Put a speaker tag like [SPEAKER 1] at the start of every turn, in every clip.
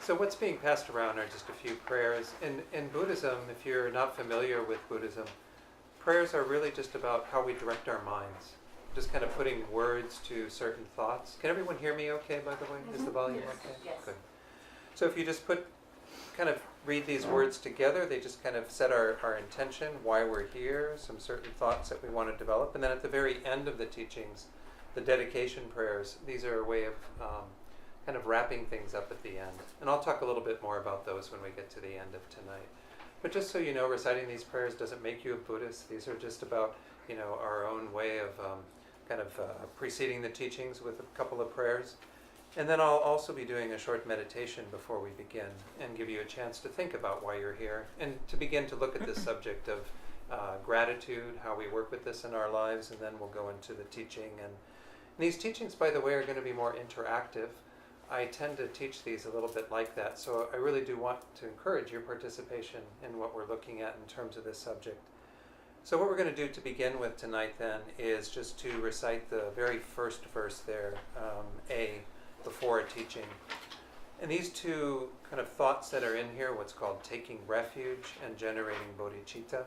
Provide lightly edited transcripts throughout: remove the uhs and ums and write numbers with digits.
[SPEAKER 1] So what's being passed around are just a few prayers. In Buddhism, if you're not familiar with Buddhism, prayers are really just about how we direct our minds. Just kind of putting words to certain thoughts. Can everyone hear me okay, by the way? Is the volume okay?
[SPEAKER 2] Yes.
[SPEAKER 1] Good. So if you just read these words together, they just kind of set our intention, why we're here, some certain thoughts that we want to develop. And then at the very end of the teachings, the dedication prayers, these are a way of kind of wrapping things up at the end. And I'll talk a little bit more about those when we get to the end of tonight. But just so you know, reciting these prayers doesn't make you a Buddhist. These are just about, our own way of preceding the teachings with a couple of prayers. And then I'll also be doing a short meditation before we begin and give you a chance to think about why you're here and to begin to look at this subject of gratitude, how we work with this in our lives, and then we'll go into the teaching. And these teachings, by the way, are going to be more interactive. I tend to teach these a little bit like that, so I really do want to encourage your participation in what we're looking at in terms of this subject. So what we're going to do to begin with tonight then is just to recite the very first verse there, A, before a teaching. And these two kind of thoughts that are in here, what's called taking refuge and generating bodhicitta.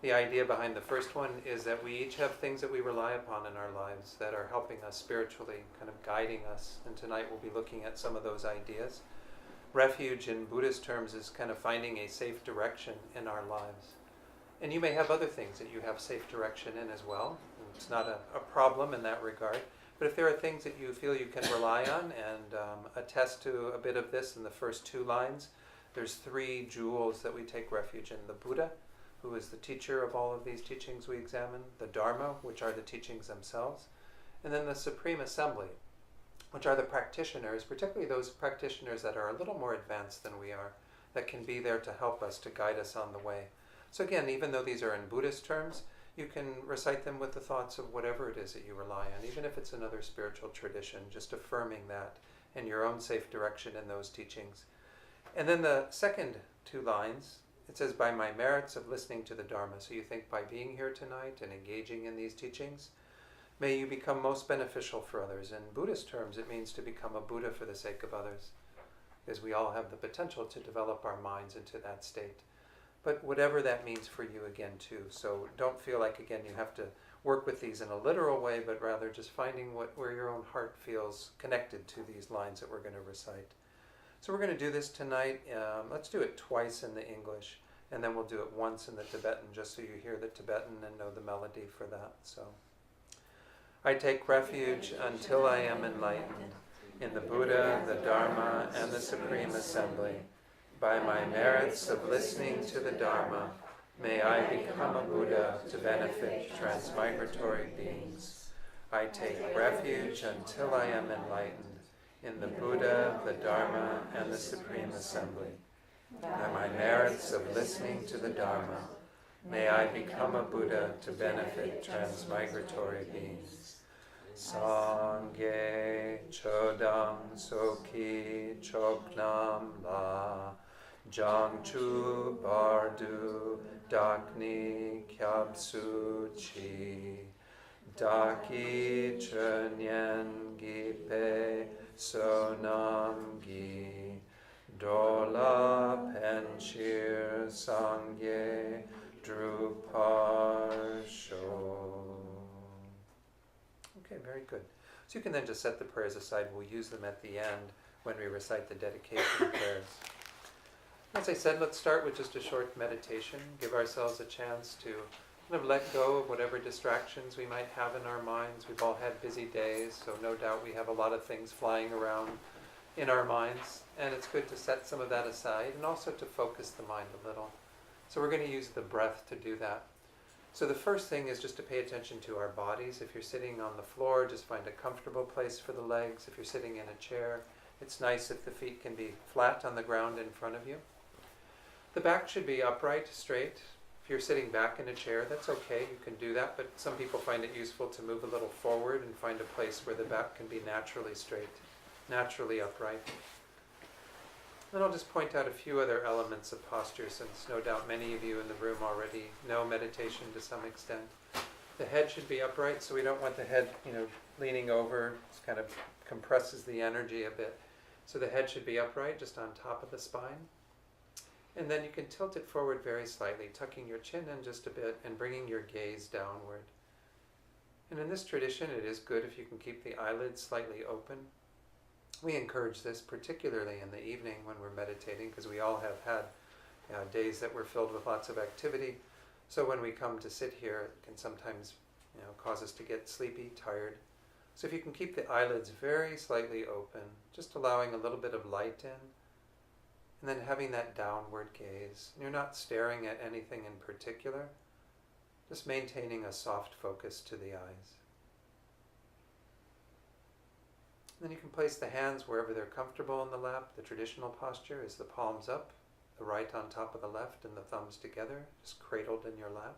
[SPEAKER 1] The idea behind the first one is that we each have things that we rely upon in our lives that are helping us spiritually, kind of guiding us. And tonight we'll be looking at some of those ideas. Refuge in Buddhist terms is kind of finding a safe direction in our lives. And you may have other things that you have safe direction in as well. It's not a problem in that regard. But if there are things that you feel you can rely on and attest to a bit of this in the first two lines, there's three jewels that we take refuge in. The Buddha, who is the teacher of all of these teachings we examine, the Dharma, which are the teachings themselves, and then the Supreme Assembly, which are the practitioners, particularly those practitioners that are a little more advanced than we are, that can be there to help us, to guide us on the way. So again, even though these are in Buddhist terms, you can recite them with the thoughts of whatever it is that you rely on, even if it's another spiritual tradition, just affirming that and your own safe direction in those teachings. And then the second two lines, it says, by my merits of listening to the Dharma. So you think by being here tonight and engaging in these teachings, may you become most beneficial for others. In Buddhist terms, it means to become a Buddha for the sake of others, because we all have the potential to develop our minds into that state. But whatever that means for you again too. So don't feel like, again, you have to work with these in a literal way, but rather just finding where your own heart feels connected to these lines that we're going to recite. So we're going to do this tonight. Let's do it twice in the English, and then we'll do it once in the Tibetan, just so you hear the Tibetan and know the melody for that. So, I take refuge until I am enlightened in the Buddha, the Dharma, and the Supreme Assembly. By my merits of listening to the Dharma, may I become a Buddha to benefit transmigratory beings. I take refuge until I am enlightened in the Buddha, the Dharma, and the Supreme Assembly. By my merits of listening to the Dharma, may I become a Buddha to benefit transmigratory beings. Sangye chodam soki choknam la, jangchu bardu dakni kyabsu chi, daki chunyen gipe sonam gi, dola penchir sangye drupar sho. Okay, very good. So you can then just set the prayers aside. We'll use them at the end when we recite the dedication prayers. As I said, let's start with just a short meditation. Give ourselves a chance to kind of let go of whatever distractions we might have in our minds. We've all had busy days, so no doubt we have a lot of things flying around in our minds. And it's good to set some of that aside and also to focus the mind a little. So we're going to use the breath to do that. So the first thing is just to pay attention to our bodies. If you're sitting on the floor, just find a comfortable place for the legs. If you're sitting in a chair, it's nice if the feet can be flat on the ground in front of you. The back should be upright, straight. If you're sitting back in a chair, that's okay, you can do that, but some people find it useful to move a little forward and find a place where the back can be naturally straight, naturally upright. And I'll just point out a few other elements of posture, since no doubt many of you in the room already know meditation to some extent. The head should be upright, so we don't want the head, leaning over. It kind of compresses the energy a bit. So the head should be upright, just on top of the spine. And then you can tilt it forward very slightly, tucking your chin in just a bit and bringing your gaze downward. And in this tradition, it is good if you can keep the eyelids slightly open. We encourage this particularly in the evening when we're meditating, because we all have had days that were filled with lots of activity. So when we come to sit here, it can sometimes cause us to get sleepy, tired. So if you can keep the eyelids very slightly open, just allowing a little bit of light in, and then having that downward gaze. And you're not staring at anything in particular, just maintaining a soft focus to the eyes. Then you can place the hands wherever they're comfortable in the lap. The traditional posture is the palms up, the right on top of the left, and the thumbs together, just cradled in your lap.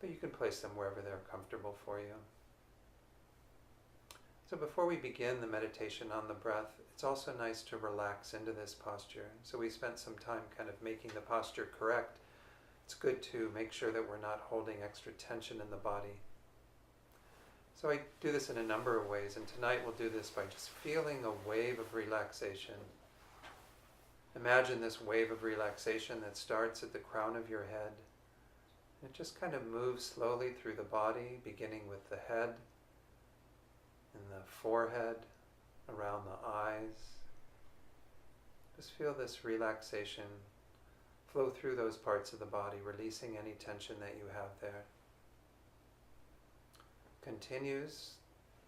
[SPEAKER 1] But you can place them wherever they're comfortable for you. So before we begin the meditation on the breath, it's also nice to relax into this posture. So we spent some time kind of making the posture correct. It's good to make sure that we're not holding extra tension in the body. So I do this in a number of ways, and tonight we'll do this by just feeling a wave of relaxation. Imagine this wave of relaxation that starts at the crown of your head. It just kind of moves slowly through the body, beginning with the head, in the forehead, around the eyes. Just feel this relaxation flow through those parts of the body, releasing any tension that you have there. Continues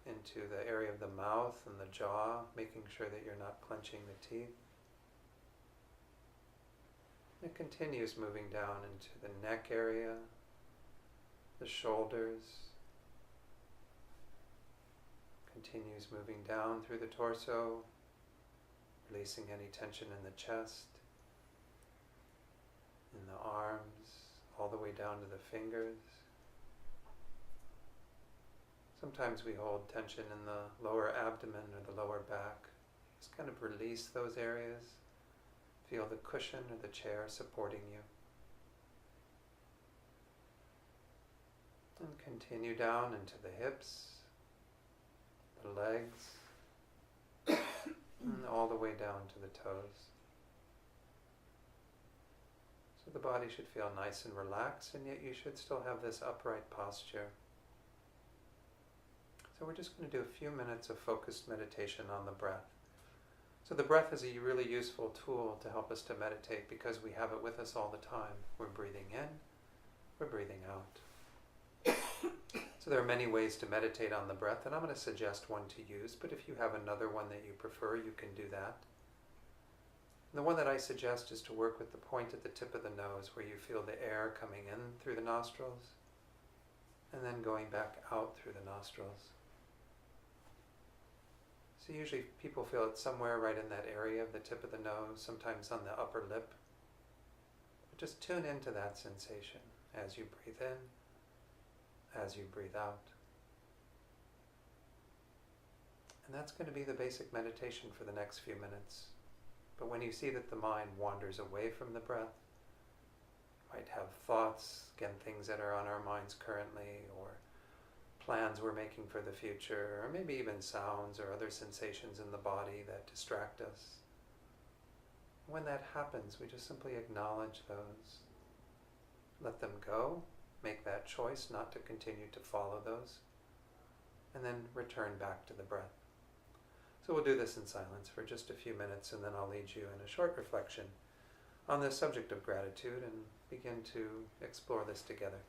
[SPEAKER 1] into the area of the mouth and the jaw, making sure that you're not clenching the teeth. It continues moving down into the neck area, the shoulders. Continues moving down through the torso, releasing any tension in the chest, in the arms, all the way down to the fingers. Sometimes we hold tension in the lower abdomen or the lower back. Just kind of release those areas. Feel the cushion or the chair supporting you. And continue down into the hips, the legs, and all the way down to the toes. So the body should feel nice and relaxed, and yet you should still have this upright posture. So we're just going to do a few minutes of focused meditation on the breath. So the breath is a really useful tool to help us to meditate because we have it with us all the time. We're breathing in, we're breathing out. So there are many ways to meditate on the breath, and I'm going to suggest one to use, but if you have another one that you prefer, you can do that. And the one that I suggest is to work with the point at the tip of the nose, where you feel the air coming in through the nostrils and then going back out through the nostrils. So usually people feel it somewhere right in that area of the tip of the nose, sometimes on the upper lip. But just tune into that sensation as you breathe in, as you breathe out. And that's going to be the basic meditation for the next few minutes. But when you see that the mind wanders away from the breath, you might have thoughts, again, things that are on our minds currently, or plans we're making for the future, or maybe even sounds or other sensations in the body that distract us. When that happens, we just simply acknowledge those. Let them go, make that choice not to continue to follow those, and then return back to the breath. So we'll do this in silence for just a few minutes, and then I'll lead you in a short reflection on the subject of gratitude and begin to explore this together.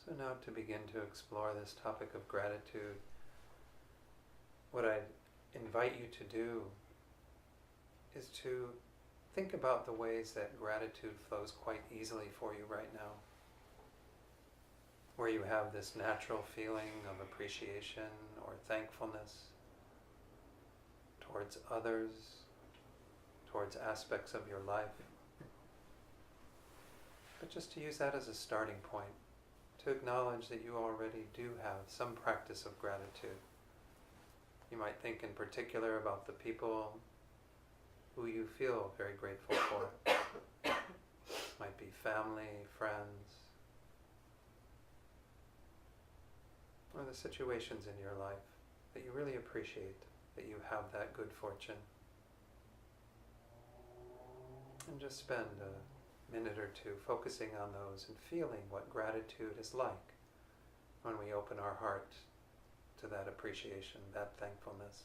[SPEAKER 1] So now to begin to explore this topic of gratitude, what I invite you to do is to think about the ways that gratitude flows quite easily for you right now, where you have this natural feeling of appreciation or thankfulness towards others, towards aspects of your life. But just to use that as a starting point, to acknowledge that you already do have some practice of gratitude. You might think in particular about the people who you feel very grateful for. Might be family, friends, or the situations in your life that you really appreciate, that you have that good fortune. And just spend a minute or two focusing on those and feeling what gratitude is like when we open our heart to that appreciation, that thankfulness.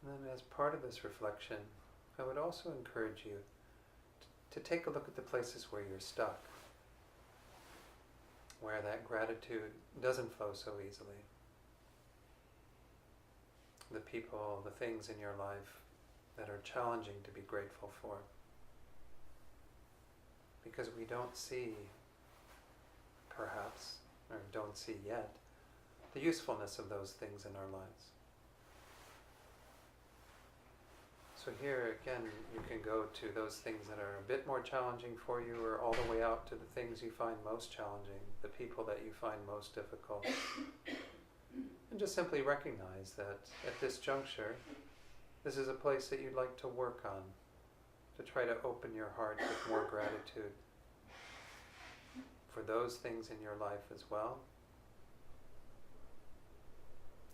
[SPEAKER 1] And then as part of this reflection, I would also encourage you to take a look at the places where you're stuck, where that gratitude doesn't flow so easily. The people, the things in your life that are challenging to be grateful for. Because we don't see, perhaps, or don't see yet, the usefulness of those things in our lives. So here again, you can go to those things that are a bit more challenging for you, or all the way out to the things you find most challenging, the people that you find most difficult. And just simply recognize that at this juncture, this is a place that you'd like to work on, to try to open your heart with more gratitude for those things in your life as well.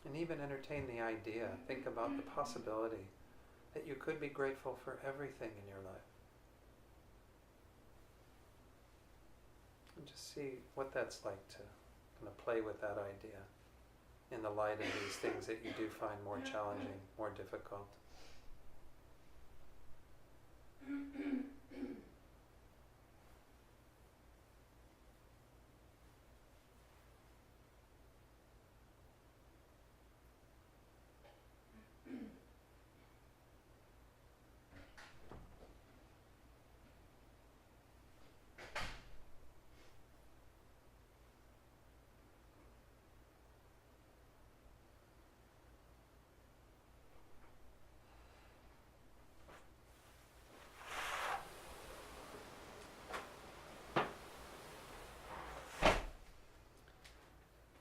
[SPEAKER 1] And even entertain the idea, think about the possibility that you could be grateful for everything in your life. And just see what that's like to kind of play with that idea in the light of these things that you do find more challenging, more difficult.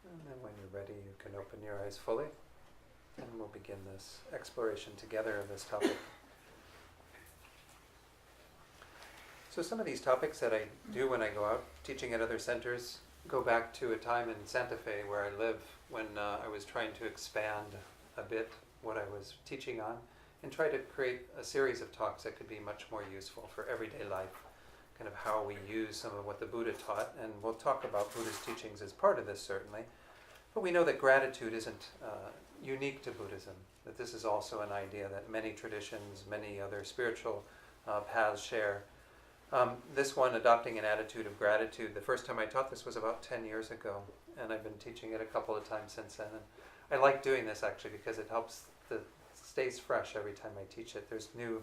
[SPEAKER 1] And then when you're ready, you can open your eyes fully, and we'll begin this exploration together of this topic. So some of these topics that I do when I go out teaching at other centers go back to a time in Santa Fe where I live when I was trying to expand a bit what I was teaching on and try to create a series of talks that could be much more useful for everyday life, kind of how we use some of what the Buddha taught. And we'll talk about Buddha's teachings as part of this, certainly. But we know that gratitude isn't unique to Buddhism, that this is also an idea that many traditions, many other spiritual paths share. This one, adopting an attitude of gratitude, the first time I taught this was about 10 years ago, and I've been teaching it a couple of times since then. And I like doing this actually because it helps, stays fresh every time I teach it. There's new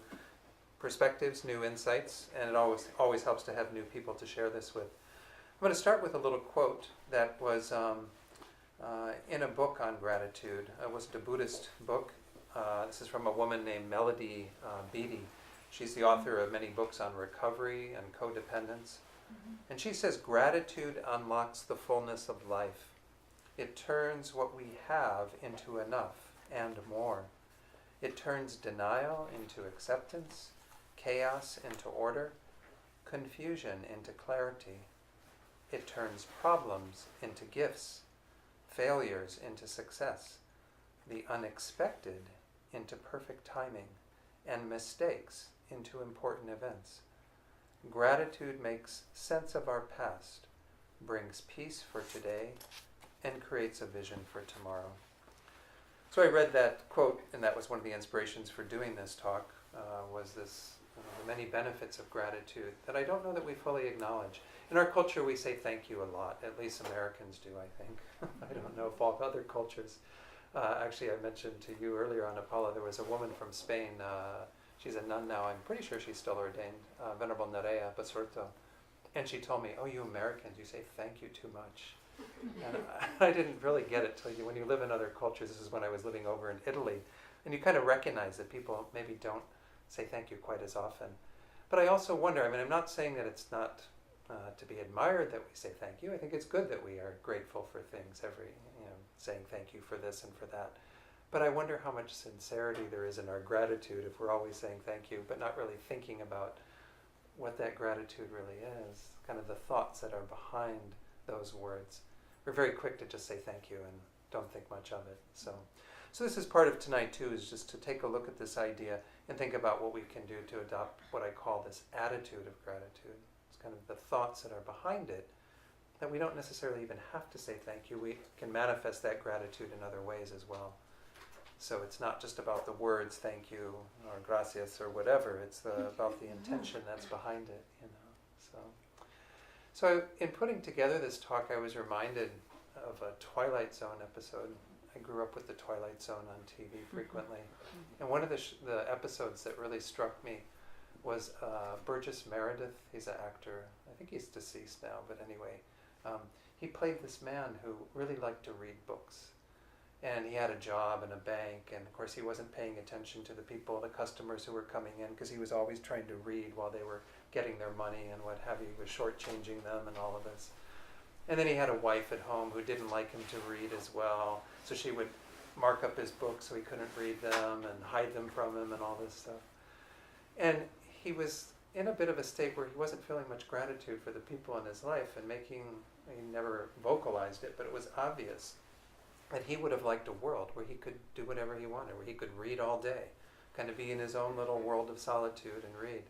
[SPEAKER 1] perspectives, new insights, and it always helps to have new people to share this with. going to start with a little quote that was in a book on gratitude. It was a Buddhist book. This is from a woman named Melody Beatty. She's the author of many books on recovery and codependence. And she says, gratitude unlocks the fullness of life. It turns what we have into enough and more. It turns denial into acceptance, chaos into order, confusion into clarity. It turns problems into gifts, failures into success, the unexpected into perfect timing, and mistakes into important events. Gratitude makes sense of our past, brings peace for today, and creates a vision for tomorrow. So I read that quote, and that was one of the inspirations for doing this talk, was this, the many benefits of gratitude that I don't know that we fully acknowledge. In our culture, we say thank you a lot. At least Americans do, I think. I don't know if all other cultures. Actually, I mentioned to you earlier on Apollo, there was a woman from Spain. She's a nun now. I'm pretty sure she's still ordained, Venerable Nerea Basurto. And she told me, oh, you Americans, you say thank you too much. And I didn't really get it till when you live in other cultures. This is when I was living over in Italy. And you kind of recognize that people maybe don't say thank you quite as often. But I also wonder, I mean, I'm not saying that it's not to be admired that we say thank you. I think it's good that we are grateful for things saying thank you for this and for that. But I wonder how much sincerity there is in our gratitude if we're always saying thank you, but not really thinking about what that gratitude really is, kind of the thoughts that are behind those words. We're very quick to just say thank you and don't think much of it. So this is part of tonight too, is just to take a look at this idea and think about what we can do to adopt what I call this attitude of gratitude. It's kind of the thoughts that are behind it, that we don't necessarily even have to say thank you. We can manifest that gratitude in other ways as well. So it's not just about the words thank you or gracias or whatever. It's about the intention that's behind it, So in putting together this talk, I was reminded of a Twilight Zone episode. I grew up with the Twilight Zone on TV frequently. And one of the episodes that really struck me was Burgess Meredith. He's an actor. I think he's deceased now, but anyway. He played this man who really liked to read books. And he had a job in a bank, and of course he wasn't paying attention to the people, the customers who were coming in, because he was always trying to read while they were getting their money and what have you. He was shortchanging them and all of this. And then he had a wife at home who didn't like him to read as well, so she would mark up his books so he couldn't read them and hide them from him and all this stuff. And he was in a bit of a state where he wasn't feeling much gratitude for the people in his life, and he never vocalized it, but it was obvious that he would have liked a world where he could do whatever he wanted, where he could read all day, kind of be in his own little world of solitude and read.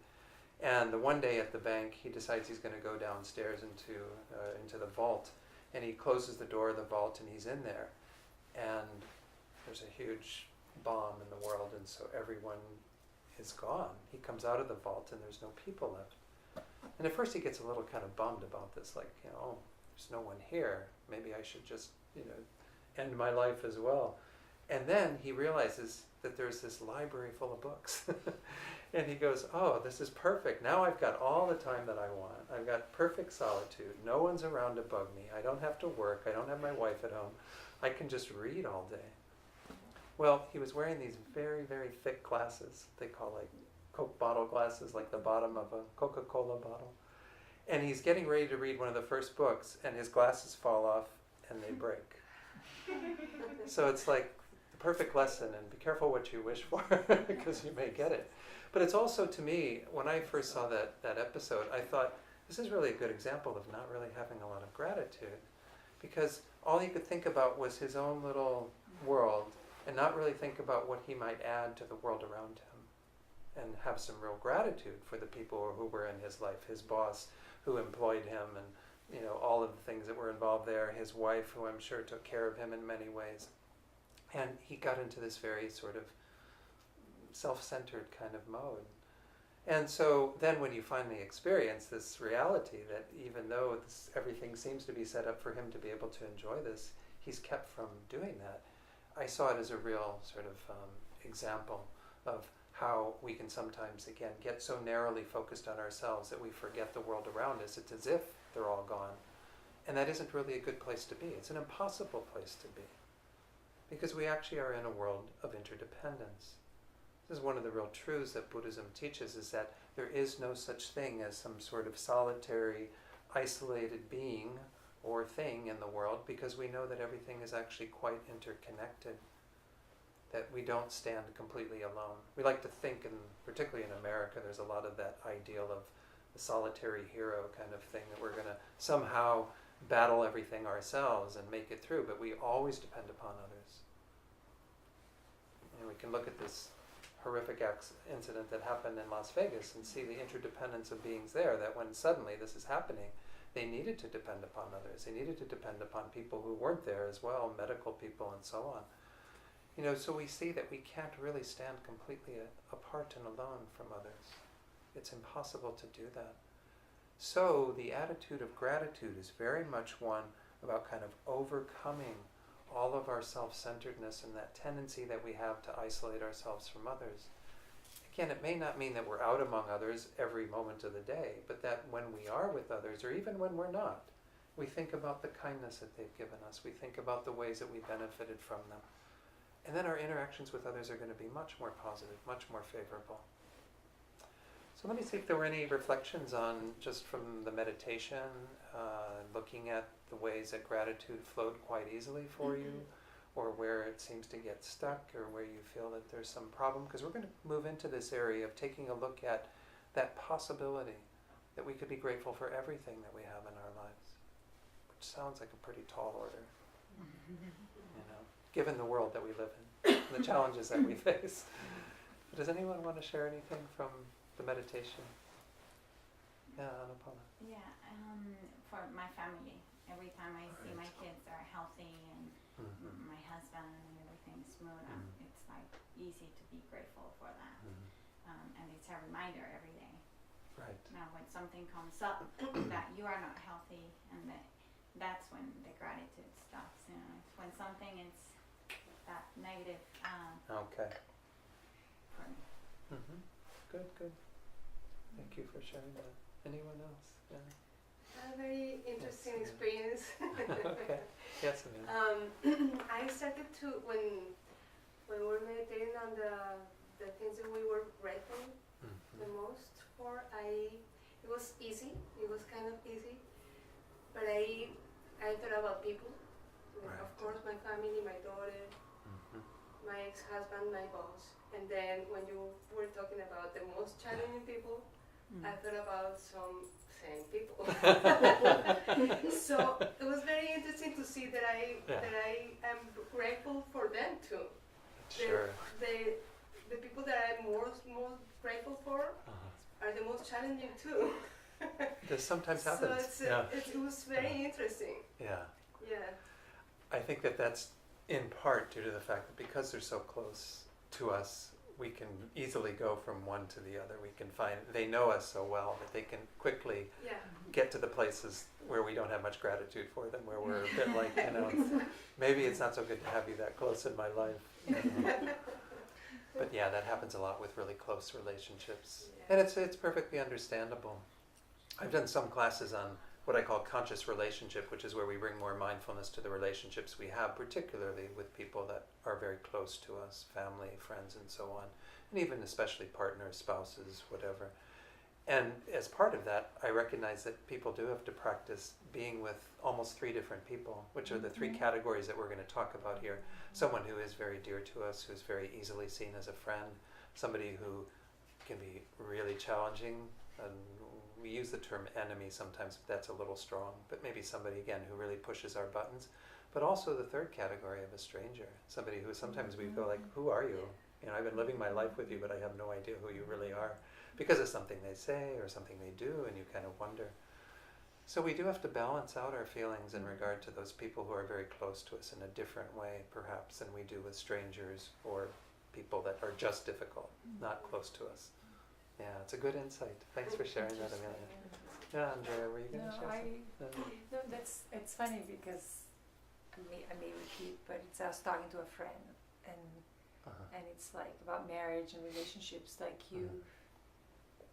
[SPEAKER 1] And the one day at the bank, he decides he's going to go downstairs into the vault, and he closes the door of the vault, and he's in there, and there's a huge bomb in the world, and so everyone is gone. He comes out of the vault, and there's no people left. And at first he gets a little kind of bummed about this, like, oh, there's no one here. Maybe I should just, end my life as well. And then he realizes that there's this library full of books. And he goes, oh, this is perfect. Now I've got all the time that I want. I've got perfect solitude. No one's around to bug me. I don't have to work. I don't have my wife at home. I can just read all day. Well, he was wearing these very, very thick glasses. They call like Coke bottle glasses, like the bottom of a Coca-Cola bottle. And he's getting ready to read one of the first books, and his glasses fall off and they break. So it's like the perfect lesson, and be careful what you wish for, because you may get it. But it's also, to me, when I first saw that episode, I thought, this is really a good example of not really having a lot of gratitude, because all he could think about was his own little world, and not really think about what he might add to the world around him, and have some real gratitude for the people who were in his life, his boss who employed him, and all of the things that were involved there, his wife, who I'm sure took care of him in many ways. And he got into this very sort of self-centered kind of mode. And so then when you finally experience this reality that even though everything seems to be set up for him to be able to enjoy this, he's kept from doing that. I saw it as a real sort of example of how we can sometimes, again, get so narrowly focused on ourselves that we forget the world around us. It's as if they're all gone. And that isn't really a good place to be. It's an impossible place to be. Because we actually are in a world of interdependence. This is one of the real truths that Buddhism teaches, is that there is no such thing as some sort of solitary, isolated being or thing in the world, because we know that everything is actually quite interconnected, that we don't stand completely alone. We like to think, and particularly in America, there's a lot of that ideal of the solitary hero kind of thing, that we're going to somehow battle everything ourselves and make it through, but we always depend upon others. And we can look at this horrific incident that happened in Las Vegas and see the interdependence of beings there, that when suddenly this is happening, they needed to depend upon others. They needed to depend upon people who weren't there as well, medical people and so on. So we see that we can't really stand completely apart and alone from others. It's impossible to do that. So the attitude of gratitude is very much one about kind of overcoming all of our self-centeredness and that tendency that we have to isolate ourselves from others. Again, it may not mean that we're out among others every moment of the day, but that when we are with others, or even when we're not, we think about the kindness that they've given us. We think about the ways that we benefited from them. And then our interactions with others are going to be much more positive, much more favorable. So let me see if there were any reflections on, just from the meditation, looking at the ways that gratitude flowed quite easily for you, or where it seems to get stuck, or where you feel that there's some problem. Because we're going to move into this area of taking a look at that possibility that we could be grateful for everything that we have in our lives, which sounds like a pretty tall order, given the world that we live in, and the challenges that we face. Does anyone want to share anything from the meditation? Yeah, Anupama.
[SPEAKER 2] Yeah, for my family, every time I see my kids are healthy and my husband and everything's smooth, it's like easy to be grateful for that. And it's a reminder every day.
[SPEAKER 1] Right.
[SPEAKER 2] Now, when something comes up that you are not healthy, and that's when the gratitude stops. It's when something is that negative.
[SPEAKER 1] Okay.
[SPEAKER 2] For me.
[SPEAKER 1] Good. Thank you for sharing that. Anyone else? Yeah.
[SPEAKER 3] A very interesting experience.
[SPEAKER 1] Okay. Yes, Amina.
[SPEAKER 3] I started to, when we were meditating on the things that we were grateful the most for, it was easy. It was kind of easy, but I thought about people.
[SPEAKER 1] Right.
[SPEAKER 3] Of course, my family, my daughter, my ex-husband, my boss, and then when you were talking about the most challenging people, I thought about some same people. So it was very interesting to see that I am grateful for them too.
[SPEAKER 1] Sure.
[SPEAKER 3] The people that I'm most grateful for are the most challenging too.
[SPEAKER 1] This sometimes happens.
[SPEAKER 3] So it was very interesting.
[SPEAKER 1] Yeah.
[SPEAKER 3] Yeah.
[SPEAKER 1] I think that's in part due to the fact that because they're so close to us, we can easily go from one to the other. We can find, they know us so well that they can quickly get to the places where we don't have much gratitude for them, where we're a bit like, maybe it's not so good to have you that close in my life. But yeah, that happens a lot with really close relationships. And it's perfectly understandable. I've done some classes on what I call conscious relationship, which is where we bring more mindfulness to the relationships we have, particularly with people that are very close to us, family, friends, and so on, and even especially partners, spouses, whatever. And as part of that, I recognize that people do have to practice being with almost 3 different people, which are the 3 categories that we're going to talk about here. Someone who is very dear to us, who's very easily seen as a friend, somebody who can be really challenging, and we use the term enemy sometimes, but that's a little strong, but maybe somebody, again, who really pushes our buttons. But also the 3rd category of a stranger, somebody who sometimes we go like, who are you? I've been living my life with you, but I have no idea who you really are, because of something they say or something they do, and you kind of wonder. So we do have to balance out our feelings in regard to those people who are very close to us in a different way, perhaps, than we do with strangers or people that are just difficult, not close to us. Yeah, it's a good insight. Thanks for sharing that, Amelia. Yeah, Andrea, were you going to share something?
[SPEAKER 4] No, it's funny because I may repeat, but I was talking to a friend, and it's like about marriage and relationships. Like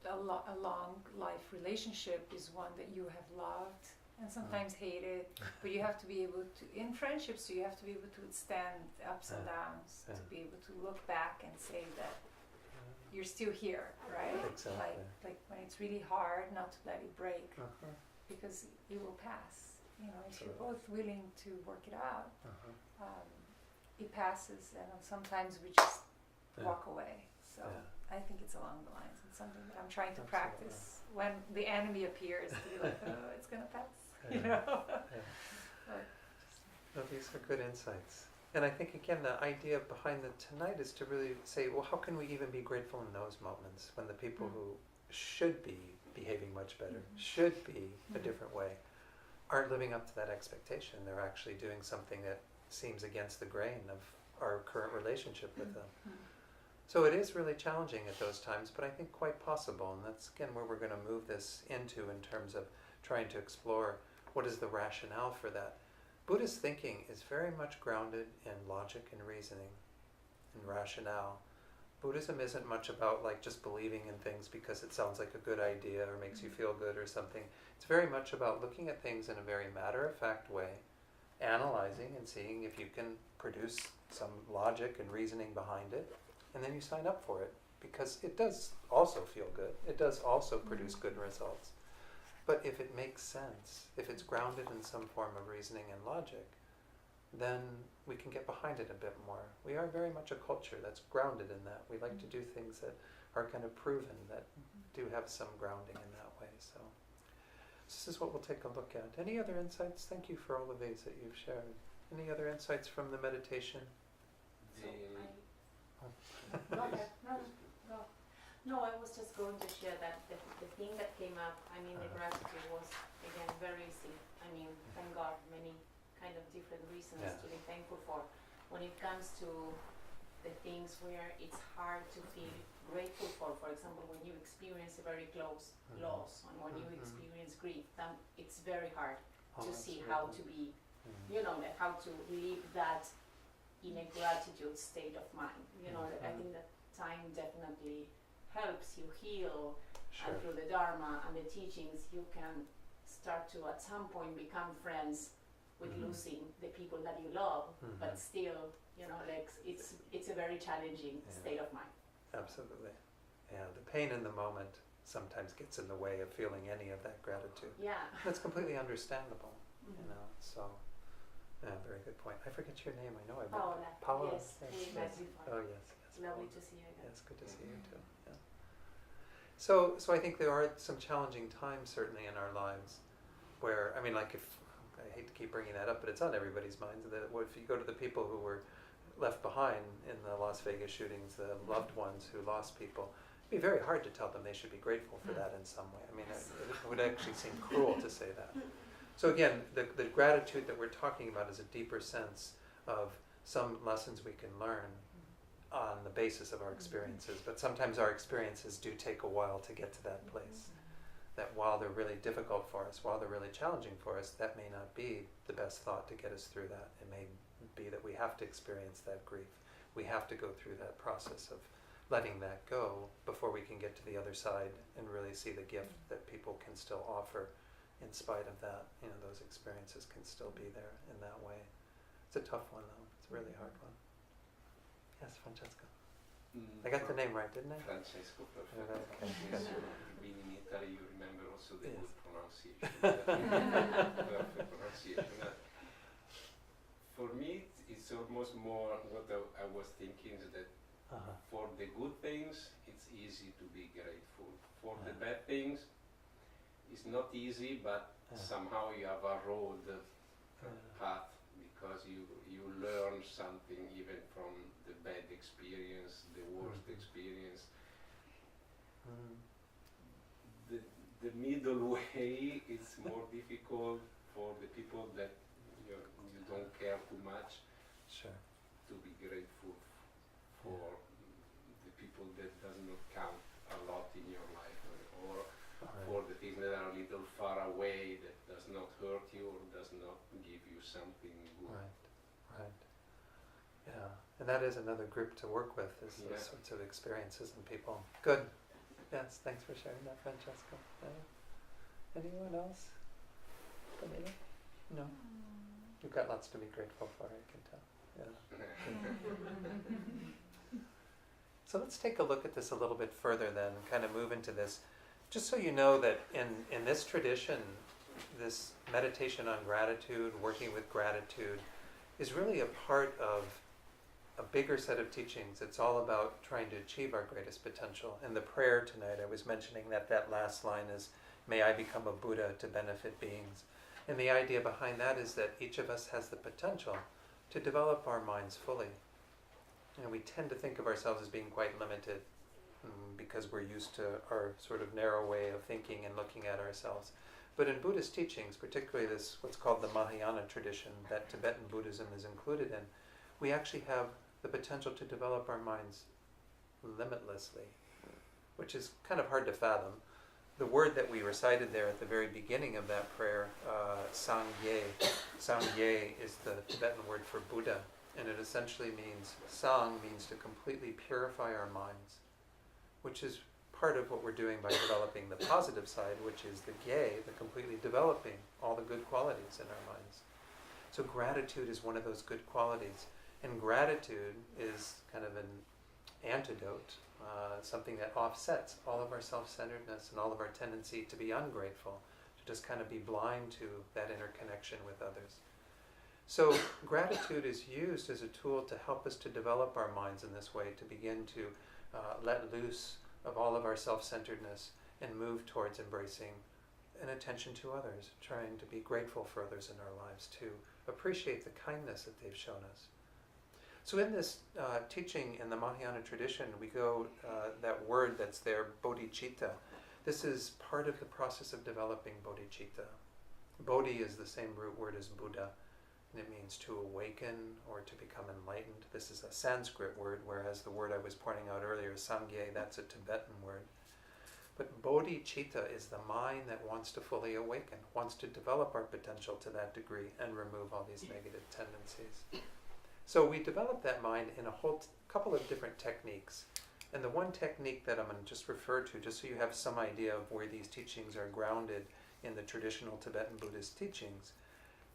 [SPEAKER 4] a long life relationship is one that you have loved and sometimes hate it. But you have to be able to, in friendships, you have to be able to withstand the ups and downs, to be able to look back and say that you're still here, right?
[SPEAKER 1] Exactly.
[SPEAKER 4] Like when it's really hard, not to let it break,
[SPEAKER 1] Uh-huh.
[SPEAKER 4] because it will pass. You know, if you're
[SPEAKER 1] Absolutely.
[SPEAKER 4] both willing to work it out,
[SPEAKER 1] Uh-huh.
[SPEAKER 4] it passes, and sometimes we just
[SPEAKER 1] Yeah.
[SPEAKER 4] walk away. So
[SPEAKER 1] Yeah.
[SPEAKER 4] I think it's along the lines. It's something that I'm trying to
[SPEAKER 1] Absolutely.
[SPEAKER 4] practice when the enemy appears, to be like, oh, it's gonna pass.
[SPEAKER 1] Yeah.
[SPEAKER 4] You know.
[SPEAKER 1] Yeah.
[SPEAKER 4] But
[SPEAKER 1] No, these are good insights. And I think, again, the idea behind the tonight is to really say, well, how can we even be grateful in those moments when the people who should be behaving much better, should be a different way, aren't living up to that expectation. They're actually doing something that seems against the grain of our current relationship with them. So it is really challenging at those times, but I think quite possible. And that's, again, where we're going to move this into in terms of trying to explore what is the rationale for that. Buddhist thinking is very much grounded in logic and reasoning and rationale. Buddhism isn't much about like just believing in things because it sounds like a good idea or makes you feel good or something. It's very much about looking at things in a very matter-of-fact way, analyzing and seeing if you can produce some logic and reasoning behind it, and then you sign up for it because it does also feel good. It does also produce good results. But if it makes sense, if it's grounded in some form of reasoning and logic, then we can get behind it a bit more. We are very much a culture that's grounded in that. We like to do things that are kind of proven, that do have some grounding in that way. So this is what we'll take a look at. Any other insights? Thank you for all of these that you've shared. Any other insights from the meditation?
[SPEAKER 5] No, I was just going to share that the thing that came up, I mean, the gratitude was, again, very easy. I mean, thank God, many kind of different reasons to be thankful for. When it comes to the things where it's hard to feel grateful for example, when you experience a very close loss, and when you experience grief, then it's very hard to see how to be, you know, like how to live that in a gratitude state of mind. You know, I think that time definitely helps you heal, and through the Dharma and the teachings you can start to at some point become friends with losing the people that you love, but still, you know, like it's a very challenging state of mind.
[SPEAKER 1] Absolutely. Yeah, the pain in the moment sometimes gets in the way of feeling any of that gratitude.
[SPEAKER 5] Yeah.
[SPEAKER 1] That's completely understandable, you know, so very good point. I forget your name, I know I
[SPEAKER 5] Paola.
[SPEAKER 1] Paola.
[SPEAKER 5] Yes, we met before.
[SPEAKER 1] Oh yes,
[SPEAKER 5] Lovely
[SPEAKER 1] Paola.
[SPEAKER 5] to see you again.
[SPEAKER 1] Yes, good to see you too. Yeah. So I think there are some challenging times certainly in our lives where, I mean, like if, I hate to keep bringing that up, but it's on everybody's minds, that if you go to the people who were left behind in the Las Vegas shootings, the loved ones who lost people, it'd be very hard to tell them they should be grateful for that in some way. I mean, it would actually seem cruel to say that. So again, the gratitude that we're talking about is a deeper sense of some lessons we can learn on the basis of our experiences, but sometimes our experiences do take a while to get to that place. That while they're really difficult for us, while they're really challenging for us, that may not be the best thought to get us through that. It may be that we have to experience that grief. We have to go through that process of letting that go before we can get to the other side and really see the gift that people can still offer in spite of that. You know, those experiences can still be there in that way. It's a tough one though. It's a really hard one. Yes, Francesco. I got the name right, didn't I?
[SPEAKER 6] Francesco, perfect.
[SPEAKER 1] Okay,
[SPEAKER 6] Because
[SPEAKER 1] good.
[SPEAKER 6] you've been in Italy, you remember also the
[SPEAKER 1] Yes.
[SPEAKER 6] good pronunciation. Perfect pronunciation. For me, it's almost more what I was thinking is that for the good things, it's easy to be grateful. For the bad things, it's not easy, but somehow you have a road path because you learn something even from the bad experience, the worst experience. The middle way is more difficult for the people that you don't care too much.
[SPEAKER 1] Sure.
[SPEAKER 6] To be grateful for the people that does not count a lot in your life, or for the things that are a little far away, that does not hurt you or does not give you something good.
[SPEAKER 1] Right. Yeah, and that is another group to work with, is those sorts of experiences and people. Good. Yes, thanks for sharing that, Francesco. Anyone else? Amelia? No? You've got lots to be grateful for, I can tell. Yeah. So let's take a look at this a little bit further then, and kind of move into this. Just so you know that in this tradition, this meditation on gratitude, working with gratitude, is really a part of a bigger set of teachings. It's all about trying to achieve our greatest potential. In the prayer tonight, I was mentioning that last line is, "May I become a Buddha to benefit beings." And the idea behind that is that each of us has the potential to develop our minds fully. And we tend to think of ourselves as being quite limited because we're used to our sort of narrow way of thinking and looking at ourselves. But in Buddhist teachings, particularly this, what's called the Mahayana tradition that Tibetan Buddhism is included in, we actually have the potential to develop our minds limitlessly, which is kind of hard to fathom. The word that we recited there at the very beginning of that prayer, Sangye. Sangye is the Tibetan word for Buddha, and it essentially means, Sang means to completely purify our minds, which is part of what we're doing by developing the positive side, which is the Gye, the completely developing all the good qualities in our minds. So gratitude is one of those good qualities, and gratitude is kind of an antidote, something that offsets all of our self-centeredness and all of our tendency to be ungrateful, to just kind of be blind to that interconnection with others. So gratitude is used as a tool to help us to develop our minds in this way, to begin to let loose of all of our self-centeredness and move towards embracing an attention to others, trying to be grateful for others in our lives, to appreciate the kindness that they've shown us. So in this teaching in the Mahayana tradition, we go, that word that's there, bodhicitta. This is part of the process of developing bodhicitta. Bodhi is the same root word as Buddha, and it means to awaken or to become enlightened. This is a Sanskrit word, whereas the word I was pointing out earlier, Sangye, that's a Tibetan word. But bodhicitta is the mind that wants to fully awaken, wants to develop our potential to that degree and remove all these negative tendencies. So we develop that mind in a whole couple of different techniques. And the one technique that I'm going to just refer to, just so you have some idea of where these teachings are grounded in the traditional Tibetan Buddhist teachings,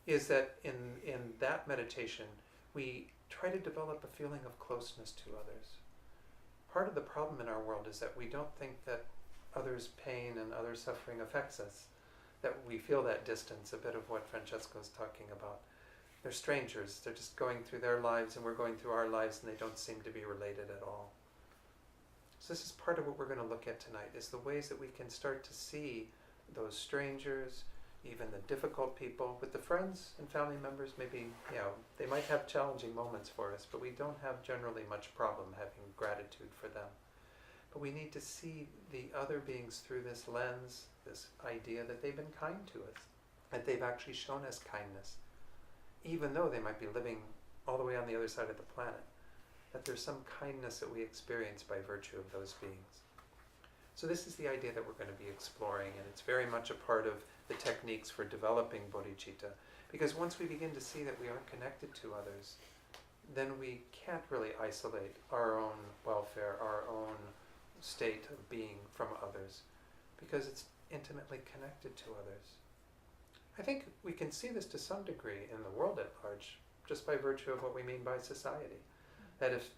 [SPEAKER 1] is that in that meditation, we try to develop a feeling of closeness to others. Part of the problem in our world is that we don't think that others' pain and others' suffering affects us, that we feel that distance, a bit of what Francesco's talking about. They're strangers, they're just going through their lives and we're going through our lives and they don't seem to be related at all. So this is part of what we're going to look at tonight, is the ways that we can start to see those strangers, even the difficult people. With the friends and family members, maybe, they might have challenging moments for us, but we don't have generally much problem having gratitude for them. But we need to see the other beings through this lens, this idea that they've been kind to us, that they've actually shown us kindness, even though they might be living all the way on the other side of the planet, that there's some kindness that we experience by virtue of those beings. So this is the idea that we're going to be exploring, and it's very much a part of the techniques for developing bodhicitta, because once we begin to see that we are connected to others, then we can't really isolate our own welfare, our own state of being from others, because it's intimately connected to others. I think we can see this to some degree in the world at large, just by virtue of what we mean by society. That if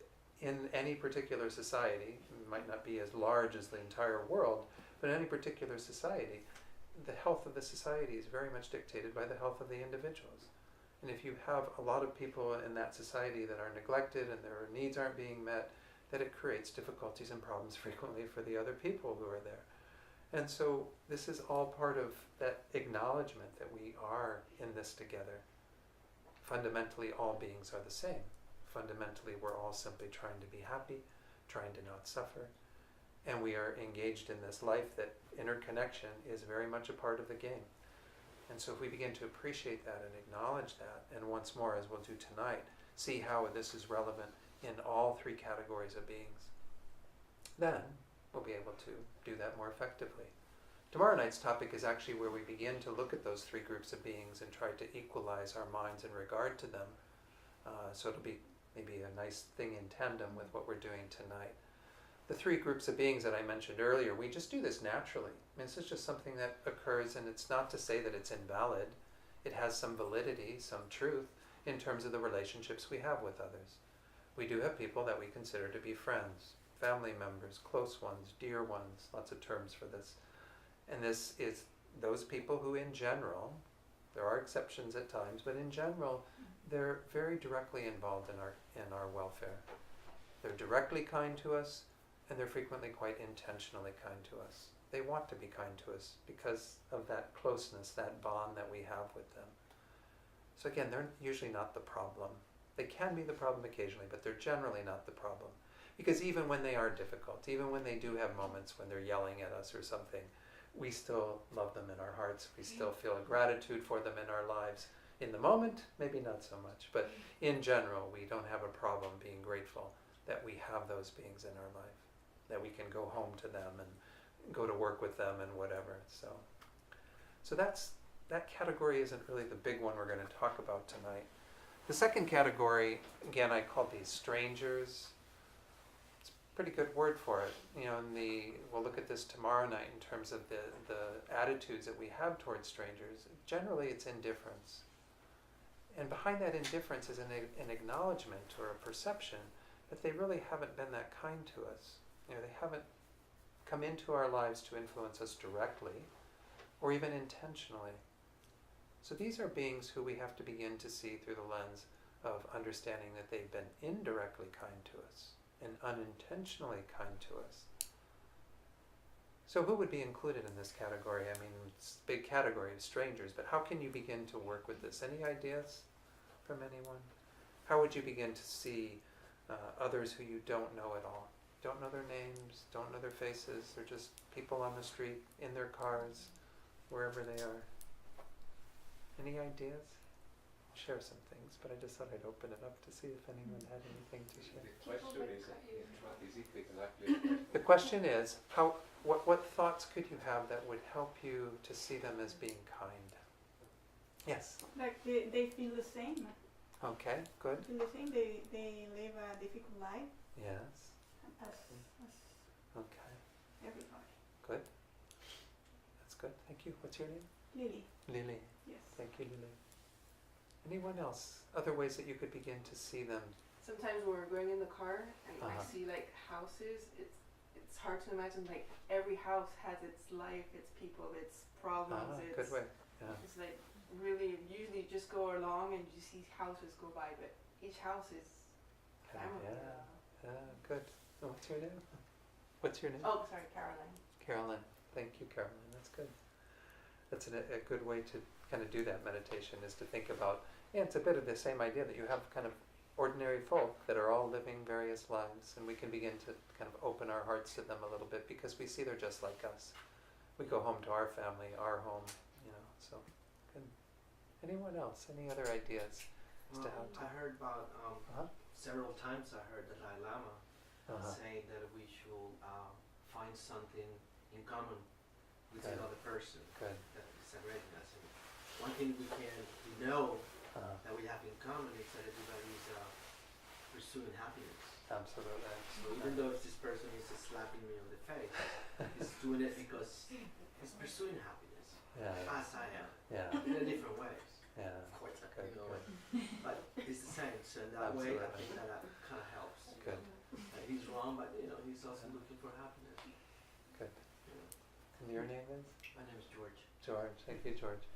[SPEAKER 1] in any particular society, it might not be as large as the entire world, but in any particular society, the health of the society is very much dictated by the health of the individuals. And if you have a lot of people in that society that are neglected and their needs aren't being met, that it creates difficulties and problems frequently for the other people who are there. And so this is all part of that acknowledgement that we are in this together. Fundamentally, all beings are the same. Fundamentally, we're all simply trying to be happy, trying to not suffer. And we are engaged in this life that interconnection is very much a part of the game. And so if we begin to appreciate that and acknowledge that, and once more, as we'll do tonight, see how this is relevant in all three categories of beings, then we'll be able to do that more effectively. Tomorrow night's topic is actually where we begin to look at those three groups of beings and try to equalize our minds in regard to them. So it'll be maybe a nice thing in tandem with what we're doing tonight. The three groups of beings that I mentioned earlier, we just do this naturally. I mean, this is just something that occurs, and it's not to say that it's invalid. it has some validity, some truth in terms of the relationships we have with others. We do have people that we consider to be friends, family members, close ones, dear ones, lots of terms for this. And this is those people who in general, there are exceptions at times, but in general, they're very directly involved in our welfare. They're directly kind to us, and they're frequently quite intentionally kind to us. They want to be kind to us because of that closeness, that bond that we have with them. So again, they're usually not the problem. They can be the problem occasionally, but they're generally not the problem. Because even when they are difficult, even when they do have moments when they're yelling at us or something, we still love them in our hearts. We still feel a gratitude for them in our lives. In the moment, maybe not so much, but in general, we don't have a problem being grateful that we have those beings in our life, that we can go home to them and go to work with them and whatever. So that category isn't really the big one we're going to talk about tonight. The second category, again, I call these strangers. It's a pretty good word for it. We'll look at this tomorrow night in terms of the attitudes that we have towards strangers. Generally, it's indifference. And behind that indifference is an acknowledgement or a perception that they really haven't been that kind to us. They haven't come into our lives to influence us directly or even intentionally. So these are beings who we have to begin to see through the lens of understanding that they've been indirectly kind to us and unintentionally kind to us. So who would be included in this category? I mean, it's a big category of strangers, but how can you begin to work with this? Any ideas from anyone? How would you begin to see others who you don't know at all? Don't know their names, don't know their faces, they're just people on the street, in their cars, wherever they are. Any ideas? I'll share some things, but I just thought I'd open it up to see if anyone had anything to share.
[SPEAKER 6] The question is, what is it exactly?
[SPEAKER 1] The question is, what thoughts could you have that would help you to see them as being kind? Yes.
[SPEAKER 7] Like they feel the same.
[SPEAKER 1] Okay, good.
[SPEAKER 7] Feel the same. They live a difficult life
[SPEAKER 1] Yes.
[SPEAKER 7] as
[SPEAKER 1] Okay,
[SPEAKER 7] everybody.
[SPEAKER 1] good. That's good. Thank you. What's your name?
[SPEAKER 7] Lily.
[SPEAKER 1] Lily.
[SPEAKER 7] Yes.
[SPEAKER 1] Thank you, Lily. Anyone else? Other ways that you could begin to see them?
[SPEAKER 8] Sometimes when we're going in the car and I
[SPEAKER 1] Uh-huh.
[SPEAKER 8] see like houses, it's hard to imagine like every house has its life, its people, its problems. It's,
[SPEAKER 1] Good way. Yeah.
[SPEAKER 8] It's like really usually you just go along and you see houses go by, but each house is family.
[SPEAKER 1] Yeah. Good. Oh, what's your name? What's your name?
[SPEAKER 8] Oh, sorry, Caroline.
[SPEAKER 1] Caroline. Thank you, Caroline. That's good. That's a good way to kind of do that meditation, is to think about, it's a bit of the same idea that you have kind of ordinary folk that are all living various lives, and we can begin to kind of open our hearts to them a little bit because we see they're just like us. We go home to our family, our home, so good. Anyone else? Any other ideas as to how to?
[SPEAKER 9] I heard about, several times I heard the Dalai Lama saying that we should find something in common with
[SPEAKER 1] Good.
[SPEAKER 9] another person.
[SPEAKER 1] Good.
[SPEAKER 9] That is a greatness. And one thing we know that we have in common is that everybody is pursuing happiness.
[SPEAKER 1] Absolutely.
[SPEAKER 9] So even though this person is slapping me on the face, he's doing it because he's pursuing happiness, as I am, in a different ways.
[SPEAKER 1] Yeah.
[SPEAKER 9] Of course,
[SPEAKER 1] Good,
[SPEAKER 9] but it's the same. So in that way, I think that kind of helps.
[SPEAKER 1] Good.
[SPEAKER 9] He's wrong, but he's also looking for happiness.
[SPEAKER 1] Good. And your name is?
[SPEAKER 9] My name is George.
[SPEAKER 1] George. Thank you, George.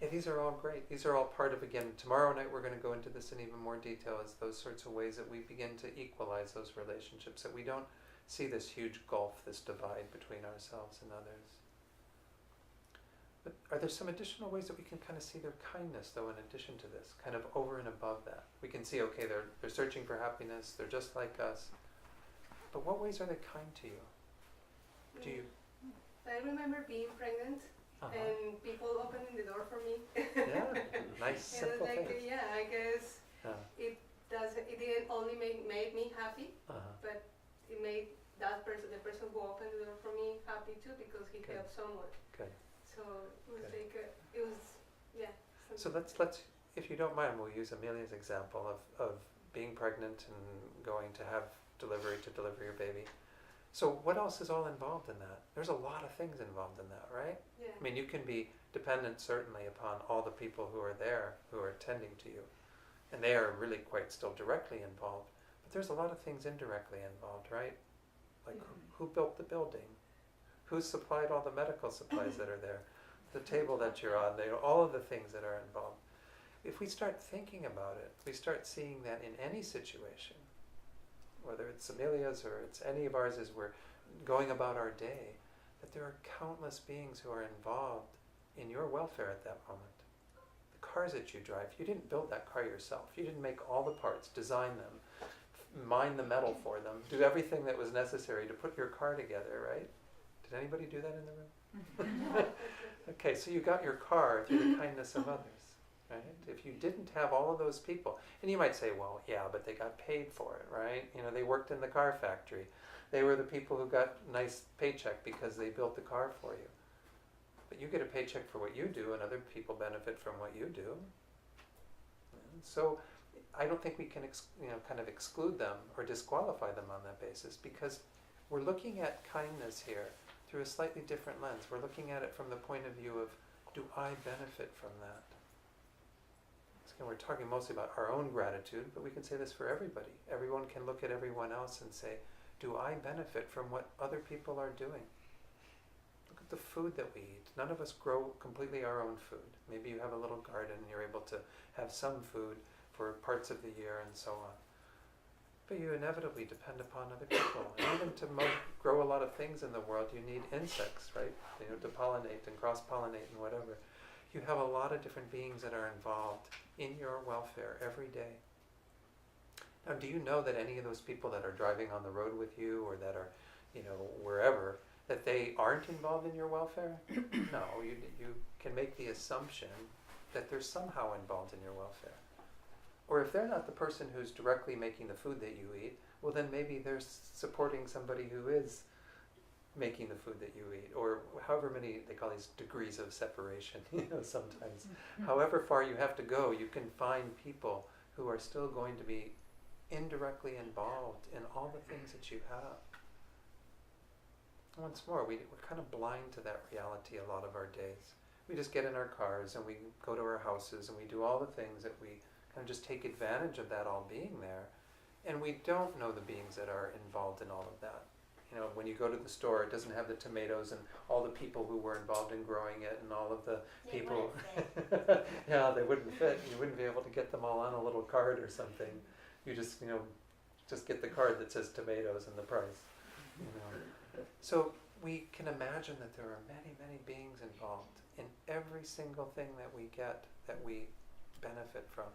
[SPEAKER 1] Yeah, these are all great. These are all part of, again, tomorrow night we're going to go into this in even more detail, as those sorts of ways that we begin to equalize those relationships, that we don't see this huge gulf, this divide between ourselves and others. But are there some additional ways that we can kind of see their kindness, though, in addition to this, kind of over and above that? We can see, okay, they're searching for happiness, they're just like us, but what ways are they kind to you? Do you?
[SPEAKER 3] I remember being pregnant and people opening the door for me.
[SPEAKER 1] Yeah, nice, simple
[SPEAKER 3] like,
[SPEAKER 1] things.
[SPEAKER 3] yeah, I guess it didn't only made me happy, but it made the person who opened the door for me happy too, because he
[SPEAKER 1] Good.
[SPEAKER 3] helped someone.
[SPEAKER 1] Good.
[SPEAKER 3] So it was
[SPEAKER 1] Good.
[SPEAKER 3] like, it was, yeah.
[SPEAKER 1] So let's, if you don't mind, we'll use Amelia's example of being pregnant and going to have deliver your baby. So what else is all involved in that? There's a lot of things involved in that, right?
[SPEAKER 3] Yeah.
[SPEAKER 1] I mean, you can be dependent certainly upon all the people who are there, who are tending to you. And they are really quite still directly involved. But there's a lot of things indirectly involved, right? Like who built the building? Who supplied all the medical supplies that are there? The table that you're on, all of the things that are involved. If we start thinking about it, we start seeing that in any situation, whether it's Amelia's or it's any of ours as we're going about our day, that there are countless beings who are involved in your welfare at that moment. The cars that you drive, you didn't build that car yourself. You didn't make all the parts, design them, mine the metal for them, do everything that was necessary to put your car together, right? Did anybody do that in the room? Okay, so you got your car through the kindness of others, right? If you didn't have all of those people, and you might say, well, yeah, but they got paid for it, right? You know, they worked in the car factory. They were the people who got nice paycheck because they built the car for you. But you get a paycheck for what you do, and other people benefit from what you do. And so I don't think we can kind of exclude them or disqualify them on that basis, because we're looking at kindness here through a slightly different lens. We're looking at it from the point of view of, do I benefit from that? So we're talking mostly about our own gratitude, but we can say this for everybody. Everyone can look at everyone else and say, do I benefit from what other people are doing? Look at the food that we eat. None of us grow completely our own food. Maybe you have a little garden and you're able to have some food for parts of the year and so on. But you inevitably depend upon other people. And even to grow a lot of things in the world, you need insects, right? To pollinate and cross-pollinate and whatever. You have a lot of different beings that are involved in your welfare every day. Now, do you know that any of those people that are driving on the road with you, or that are, wherever, that they aren't involved in your welfare? No, you can make the assumption that they're somehow involved in your welfare. Or if they're not the person who's directly making the food that you eat, well then maybe they're supporting somebody who is making the food that you eat, or however many, they call these degrees of separation, sometimes. However far you have to go, you can find people who are still going to be indirectly involved in all the things that you have. Once more, we're kind of blind to that reality a lot of our days. We just get in our cars and we go to our houses and we do all the things that we kind of just take advantage of that all being there. And we don't know the beings that are involved in all of that. When you go to the store, it doesn't have the tomatoes and all the people who were involved in growing it and all of the people. Yeah, they wouldn't fit. You wouldn't be able to get them all on a little card or something. You just get the card that says tomatoes and the price. So we can imagine that there are many, many beings involved in every single thing that we get, that we benefit from.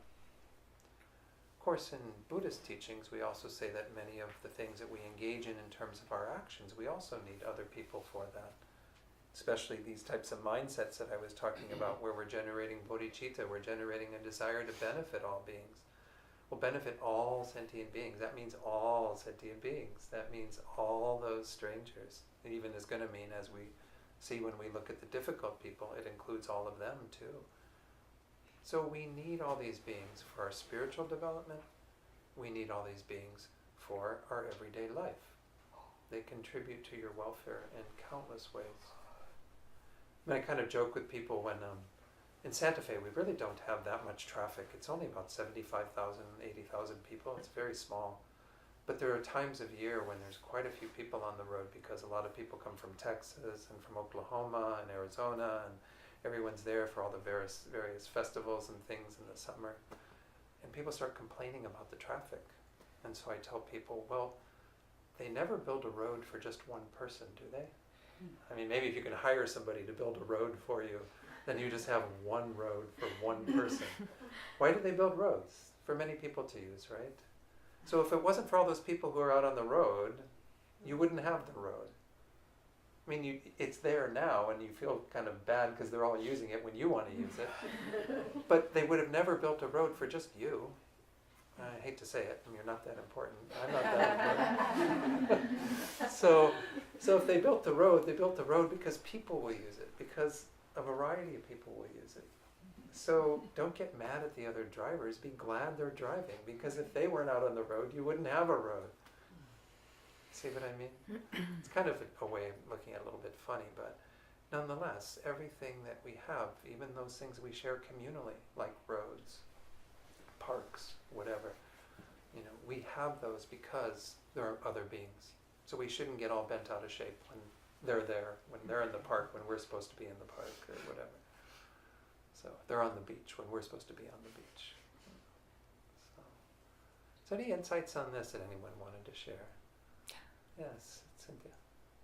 [SPEAKER 1] Of course, in Buddhist teachings, we also say that many of the things that we engage in terms of our actions, we also need other people for that. Especially these types of mindsets that I was talking about, where we're generating bodhicitta, we're generating a desire to benefit all beings. Well, benefit all sentient beings. That means all sentient beings. That means all those strangers. It even is going to mean, as we see when we look at the difficult people, it includes all of them too. So we need all these beings for our spiritual development. We need all these beings for our everyday life. They contribute to your welfare in countless ways. I kind of joke with people when in Santa Fe we really don't have that much traffic. It's only about 75,000, 80,000 people. It's very small. But there are times of year when there's quite a few people on the road, because a lot of people come from Texas and from Oklahoma and Arizona, and everyone's there for all the various festivals and things in the summer. And people start complaining about the traffic. And so I tell people, well, they never build a road for just one person, do they? I mean, maybe if you can hire somebody to build a road for you, then you just have one road for one person. Why do they build roads? For many people to use, right? So if it wasn't for all those people who are out on the road, you wouldn't have the road. I mean, it's there now, and you feel kind of bad because they're all using it when you want to use it. But they would have never built a road for just you. I hate to say it, and you're not that important. I'm not that important. So if they built the road because people will use it, because a variety of people will use it. So don't get mad at the other drivers. Be glad they're driving, because if they weren't out on the road, you wouldn't have a road. See what I mean? It's kind of a way of looking at it a little bit funny, but nonetheless, everything that we have, even those things we share communally, like roads, parks, whatever, we have those because there are other beings. So we shouldn't get all bent out of shape when they're there, when they're in the park, when we're supposed to be in the park, or whatever. So they're on the beach when we're supposed to be on the beach. So any insights on this that anyone wanted to share? Yes, Cynthia.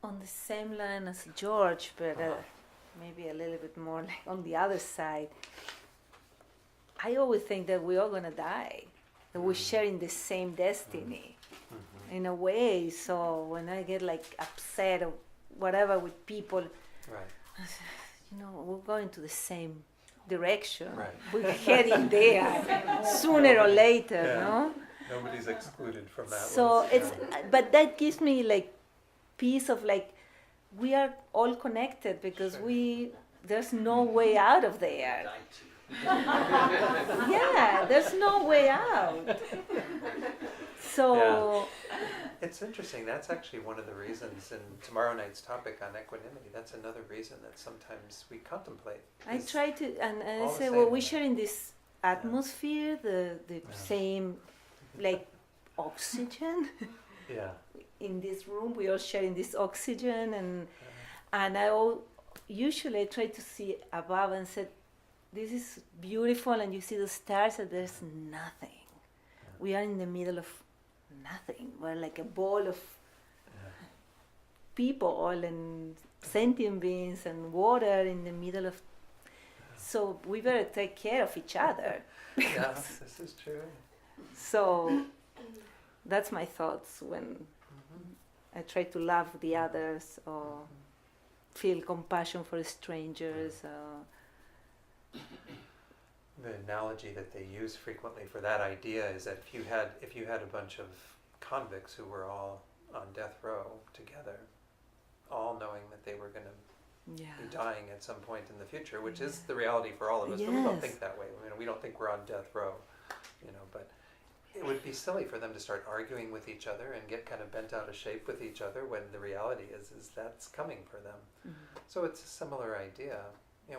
[SPEAKER 10] On the same line as George, but maybe a little bit more like on the other side. I always think that we're all going to die, that we're sharing the same destiny in a way. So when I get like upset or whatever with people, we're going to the same direction.
[SPEAKER 1] Right.
[SPEAKER 10] We're heading there sooner or later, no?
[SPEAKER 1] Nobody's excluded from that.
[SPEAKER 10] So but that gives me like peace of like we are all connected because there's no way out of there. Yeah, there's no way out. So
[SPEAKER 1] it's interesting. That's actually one of the reasons in tomorrow night's topic on equanimity. That's another reason that sometimes we contemplate.
[SPEAKER 10] I try to, and I say, well, we share in this atmosphere, the same, like, oxygen. In this room, we all share in this oxygen, and usually I try to see above and say, this is beautiful, and you see the stars, and there's nothing. We are in the middle of nothing. We're like a ball of people and sentient beings and water in the middle of. So we better take care of each other.
[SPEAKER 1] Yes, this is true.
[SPEAKER 10] So that's my thoughts when I try to love the others or feel compassion for strangers.
[SPEAKER 1] The analogy that they use frequently for that idea is that if you had a bunch of convicts who were all on death row together, all knowing that they were going to be dying at some point in the future, which is the reality for all of us, but we don't think that way. We don't think we're on death row, but it would be silly for them to start arguing with each other and get kind of bent out of shape with each other when the reality is that's coming for them. So it's a similar idea.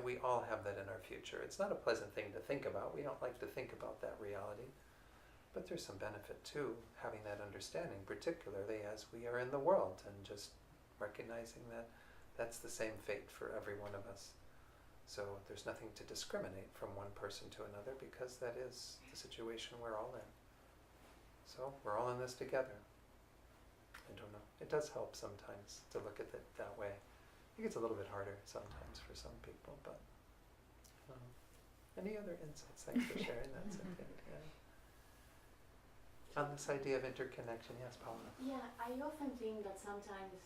[SPEAKER 1] We all have that in our future. It's not a pleasant thing to think about. We don't like to think about that reality. But there's some benefit to having that understanding, particularly as we are in the world, and just recognizing that that's the same fate for every one of us. So there's nothing to discriminate from one person to another because that is the situation we're all in. So we're all in this together. I don't know. It does help sometimes to look at it that way. I think it's a little bit harder sometimes for some people, but any other insights? Thanks for sharing that, Cynthia. On this idea of interconnection, yes, Paula?
[SPEAKER 5] Yeah, I often think that sometimes,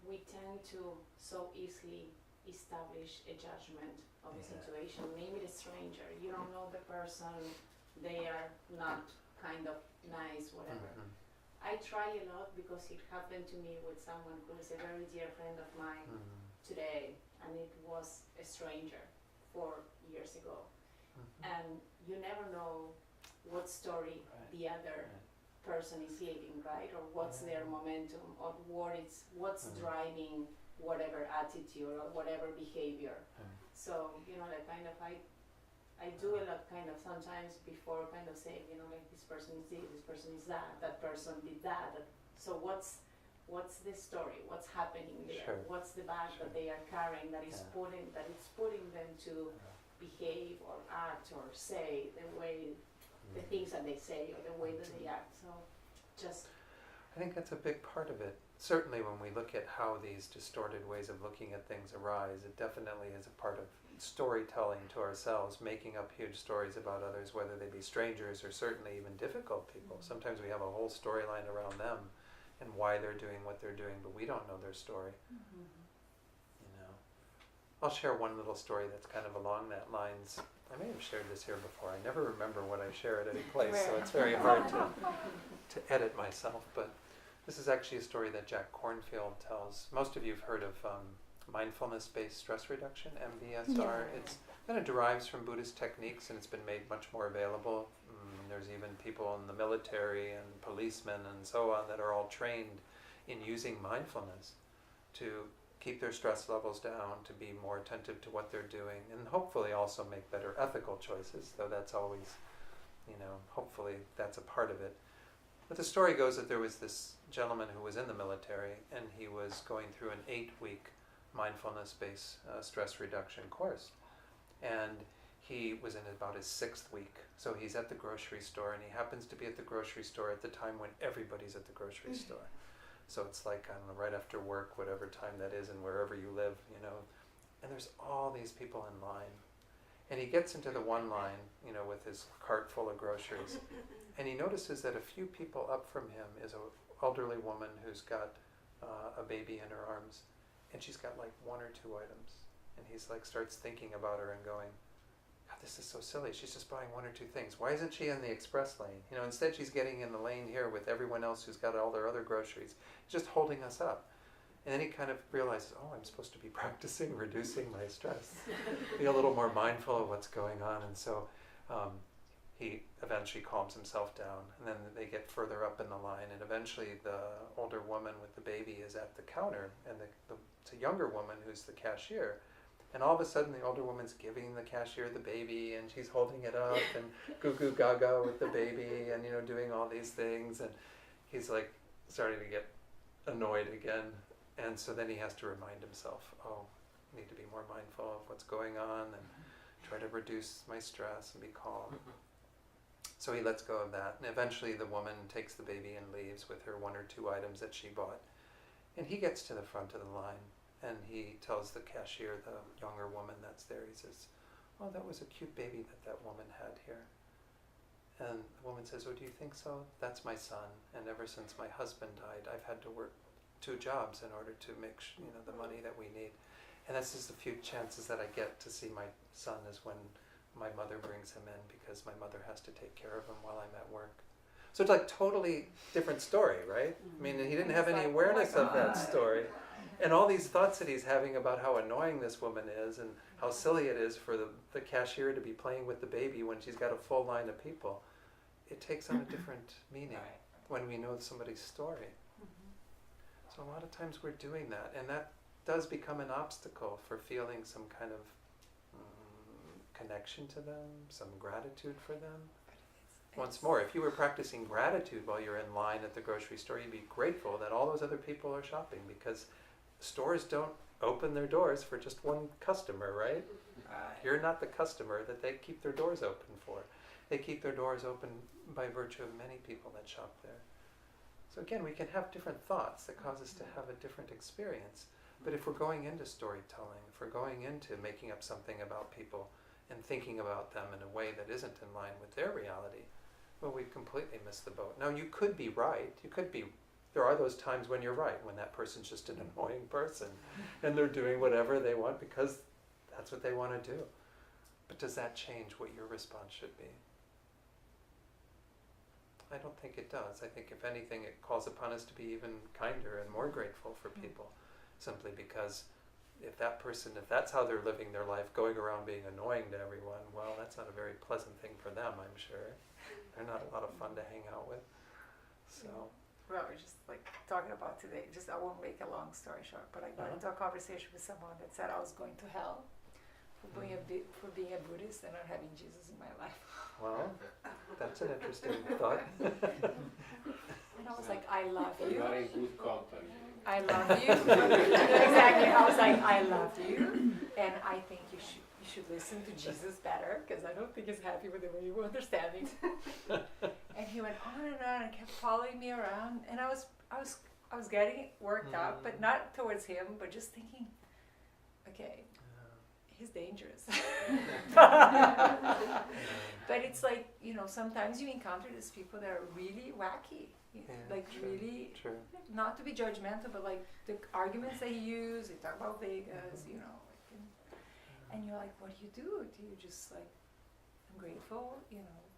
[SPEAKER 5] we tend to so easily establish a judgment of a situation. Maybe the stranger, you don't know the person, they are not kind of nice, whatever. I try a lot because it happened to me with someone who is a very dear friend of mine today, and it was a stranger 4 years ago. And you never know what story the other person is living, right? Or what's their momentum, or what's driving whatever attitude or whatever behavior. So, that kind of I do a lot kind of sometimes before kind of saying, like this person is this person is that person did that. So what's the story? What's happening there? What's the bag that they are carrying that is putting them to behave or act or say the things that they say or the way that they act. So I
[SPEAKER 1] think that's a big part of it. Certainly when we look at how these distorted ways of looking at things arise, it definitely is a part of storytelling to ourselves, making up huge stories about others, whether they be strangers or certainly even difficult people. Sometimes we have a whole storyline around them and why they're doing what they're doing, but we don't know their story. I'll share one little story that's kind of along that lines. I may have shared this here before. I never remember what I share at any place, so it's very hard to edit myself, but this is actually a story that Jack Kornfield tells. Most of you have heard of mindfulness-based stress reduction, MBSR. It kind of derives from Buddhist techniques, and it's been made much more available. There's even people in the military and policemen and so on that are all trained in using mindfulness to keep their stress levels down, to be more attentive to what they're doing, and hopefully also make better ethical choices, though that's always, hopefully that's a part of it. But the story goes that there was this gentleman who was in the military, and he was going through an 8-week mindfulness-based stress reduction course. And he was in about his 6th week. So he's at the grocery store, and he happens to be at the grocery store at the time when everybody's at the grocery store. So it's like, I don't know, right after work, whatever time that is, and wherever you live, and there's all these people in line. And he gets into the one line, with his cart full of groceries, and he notices that a few people up from him is an elderly woman who's got a baby in her arms, and she's got like 1 or 2 items. And he's like, starts thinking about her and going, God, this is so silly. She's just buying 1 or 2 things. Why isn't she in the express lane? Instead she's getting in the lane here with everyone else who's got all their other groceries, just holding us up. And then he kind of realizes, I'm supposed to be practicing reducing my stress, be a little more mindful of what's going on. And so he eventually calms himself down, and then they get further up in the line, and eventually the older woman with the baby is at the counter, and it's a younger woman who's the cashier. And all of a sudden, the older woman's giving the cashier the baby, and she's holding it up, and goo goo gaga with the baby, and doing all these things. And he's like starting to get annoyed again. And so then he has to remind himself, I need to be more mindful of what's going on, and try to reduce my stress and be calm. So he lets go of that, and eventually the woman takes the baby and leaves with her 1 or 2 items that she bought. And he gets to the front of the line, and he tells the cashier, the younger woman that's there, he says, that was a cute baby that woman had here. And the woman says, do you think so? That's my son, and ever since my husband died, I've had to work 2 jobs in order to make the money that we need. And that's just a few chances that I get to see my son is when my mother brings him in, because my mother has to take care of him while I'm at work. So it's like totally different story, right? I mean, he didn't have any awareness of that story. And all these thoughts that he's having about how annoying this woman is, and how silly it is for the cashier to be playing with the baby when she's got a full line of people, it takes on a different meaning when we know somebody's story. So a lot of times we're doing that, and that does become an obstacle for feeling some kind of connection to them, some gratitude for them. Once more, if you were practicing gratitude while you're in line at the grocery store, you'd be grateful that all those other people are shopping, because stores don't open their doors for just one customer, right? You're not the customer that they keep their doors open for. They keep their doors open by virtue of many people that shop there. So again, we can have different thoughts that cause us to have a different experience. But if we're going into storytelling, if we're going into making up something about people and thinking about them in a way that isn't in line with their reality, well, we've completely missed the boat. Now, you could be right. There are those times when you're right, when that person's just an annoying person and they're doing whatever they want because that's what they want to do. But does that change what your response should be? I don't think it does. I think if anything, it calls upon us to be even kinder and more grateful for people, simply because if that's how they're living their life, going around being annoying to everyone, well, that's not a very pleasant thing for them, I'm sure. They're not a lot of fun to hang out with. So.
[SPEAKER 4] Well, we're just like talking about today, I won't make a long story short, but I got into a conversation with someone that said I was going to hell for being a Buddhist and not having Jesus in my life.
[SPEAKER 1] Well, that's an interesting thought.
[SPEAKER 4] And I was like, I love you.
[SPEAKER 6] Not in good company.
[SPEAKER 4] I love you. Exactly. I was like, I love you, and I think you should listen to Jesus better, because I don't think he's happy with the way you understand it. And he went on and kept following me around, and I was getting worked up, but not towards him, but just thinking, okay, he's dangerous. But it's like, sometimes you encounter these people that are really wacky. Really, not to be judgmental, but like the arguments they use, they talk about Vegas, and you're like, what do? Do you just like, I'm grateful,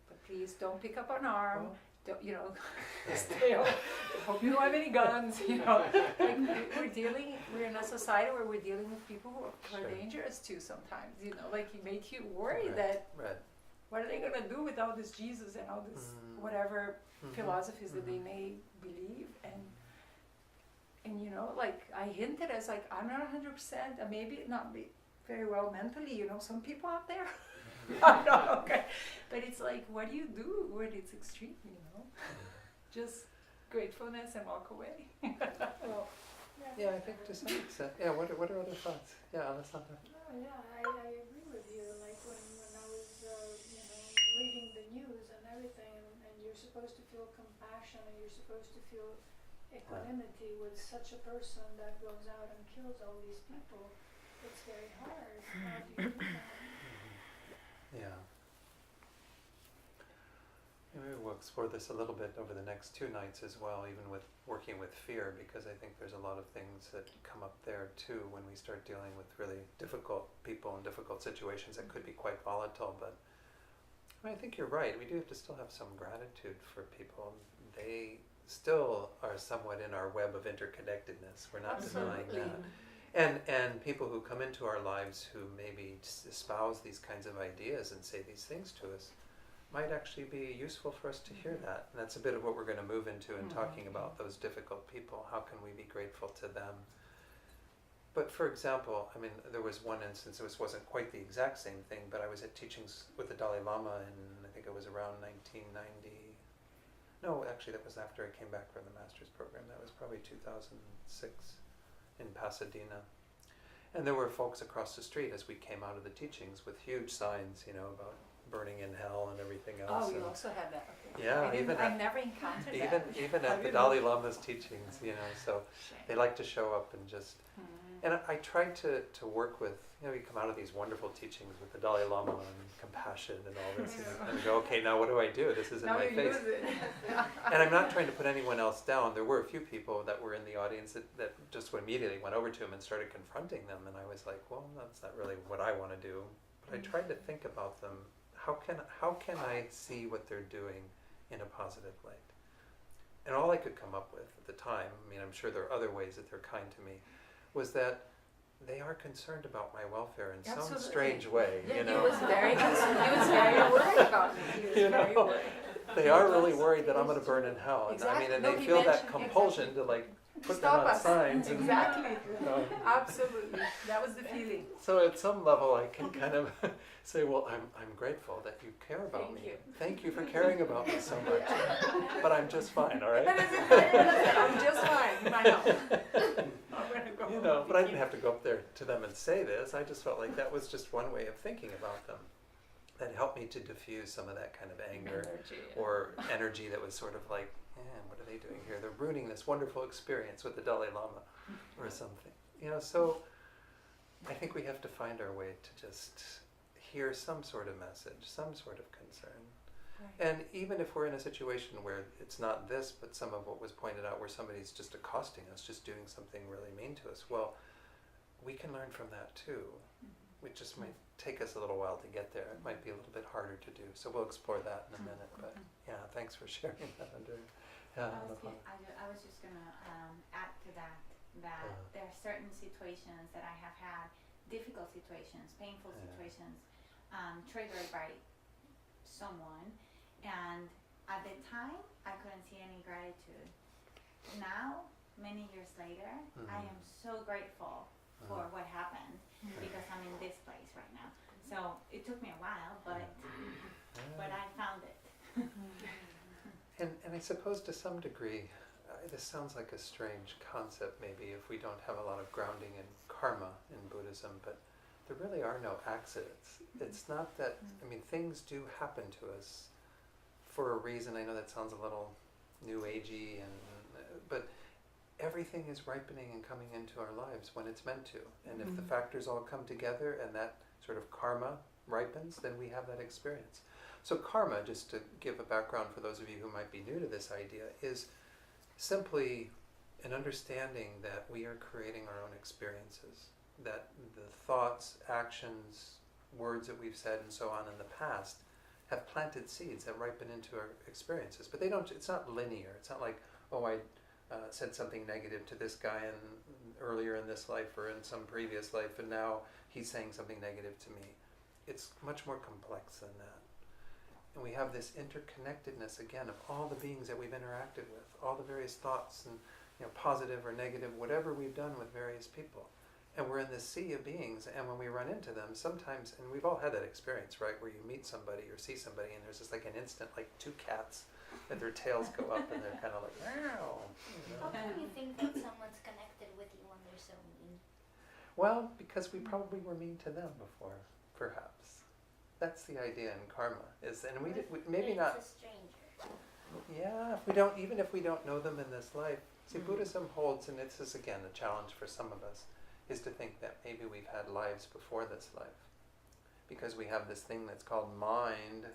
[SPEAKER 4] but please don't pick up an arm, don't, stay home, hope you don't have any guns, like we're in a society where we're dealing with people who are dangerous too sometimes, like it makes you worry that what are they going to do with all this Jesus and all this whatever philosophies that they may believe, and like I hinted as like I'm not 100%, and maybe not be very well mentally. You know, some people out there. I know, okay, but it's like, what do you do when it's extreme? You know, just gratefulness and walk away.
[SPEAKER 1] Well, yeah, I think to some extent. Yeah. What are other thoughts? Yeah, Alessandra.
[SPEAKER 11] Oh, yeah, I agree with you. Like when I was, reading the news and everything, and you're supposed to feel compassion, and you're supposed to feel equanimity with such a person that goes out and kills all these people. It's very hard. How do you do that?
[SPEAKER 1] Yeah. Maybe we'll explore this a little bit over the next 2 nights as well, even with working with fear, because I think there's a lot of things that come up there too when we start dealing with really difficult people and difficult situations that could be quite volatile. But I think you're right. We do have to still have some gratitude for people. They still are somewhat in our web of interconnectedness. We're not denying that. And people who come into our lives who maybe espouse these kinds of ideas and say these things to us might actually be useful for us to hear that. And that's a bit of what we're going to move into in talking about those difficult people. How can we be grateful to them? But for example, I mean, there was one instance, this wasn't quite the exact same thing, but I was at teachings with the Dalai Lama in, I think it was around 1990. No, actually that was after I came back from the master's program. That was probably 2006 in Pasadena. And there were folks across the street as we came out of the teachings with huge signs, about burning in hell and everything else.
[SPEAKER 4] Oh, you also had that. Okay.
[SPEAKER 1] Yeah,
[SPEAKER 4] I've never encountered that.
[SPEAKER 1] Even at the Dalai Lama's teachings, so they like to show up and just. And I try to work with, we come out of these wonderful teachings with the Dalai Lama and compassion and all this, and go, okay, now what do I do? This is in my face. And I'm not trying to put anyone else down. There were a few people that were in the audience that just immediately went over to him and started confronting them, and I was like, well, that's not really what I want to do. But I tried to think about them. How can I see what they're doing in a positive light? And all I could come up with at the time, I'm sure there are other ways that they're kind to me, was that they are concerned about my welfare in some strange way.
[SPEAKER 4] Yeah, he was very concerned. He was very worried about me. He was very worried.
[SPEAKER 1] They are really worried that I'm going to burn in hell.
[SPEAKER 4] Exactly.
[SPEAKER 1] And they feel that compulsion to put that on signs.
[SPEAKER 4] Exactly. Absolutely. That was the feeling.
[SPEAKER 1] So at some level I can kind of say, well, I'm grateful that you care about me. Thank you for caring about me so much. But I'm just fine, all right?
[SPEAKER 4] I'm just fine. I know.
[SPEAKER 1] But I didn't have to go up there to them and say this. I just felt like that was just one way of thinking about them that helped me to diffuse some of that kind of anger or energy that was sort of like, what are they doing here? They're ruining this wonderful experience with the Dalai Lama or something. So I think we have to find our way to just hear some sort of message, some sort of concern. Right. And even if we're in a situation where it's not this, but some of what was pointed out where somebody's just accosting us, just doing something really mean to us, well, we can learn from that too. It just might take us a little while to get there. It might be a little bit harder to do. So we'll explore that in a minute. But yeah, thanks for sharing that, Andrea. Yeah,
[SPEAKER 2] I was just going to add to that there are certain situations that I have had, difficult situations, painful situations, triggered by someone, and at the time I couldn't see any gratitude. Now, many years later, I am so grateful for what happened because I'm in this place right now. So it took me a while, but I found it.
[SPEAKER 1] And I suppose to some degree, this sounds like a strange concept maybe if we don't have a lot of grounding in karma in Buddhism, but there really are no accidents. It's not that, things do happen to us for a reason. I know that sounds a little new agey, but everything is ripening and coming into our lives when it's meant to. And if the factors all come together and that sort of karma ripens, then we have that experience. So karma, just to give a background for those of you who might be new to this idea, is simply an understanding that we are creating our own experiences, that the thoughts, actions, words that we've said and so on in the past have planted seeds that ripen into our experiences. But it's not linear. It's not like, I said something negative to this guy earlier in this life or in some previous life, and now he's saying something negative to me. It's much more complex than that. And we have this interconnectedness, again, of all the beings that we've interacted with, all the various thoughts and positive or negative, whatever we've done with various people. And we're in this sea of beings, and when we run into them, sometimes, and we've all had that experience, right, where you meet somebody or see somebody, and there's just like an instant, like two cats, and their tails go up, and they're kind of like, meow.
[SPEAKER 12] How can you think that someone's connected with you when they're so mean?
[SPEAKER 1] Well, because we probably were mean to them before, perhaps. That's the idea in karma, and we maybe
[SPEAKER 12] it's
[SPEAKER 1] not.
[SPEAKER 12] A stranger.
[SPEAKER 1] Yeah, even if we don't know them in this life. See, Buddhism holds, and this is again a challenge for some of us, is to think that maybe we've had lives before this life. Because we have this thing that's called mind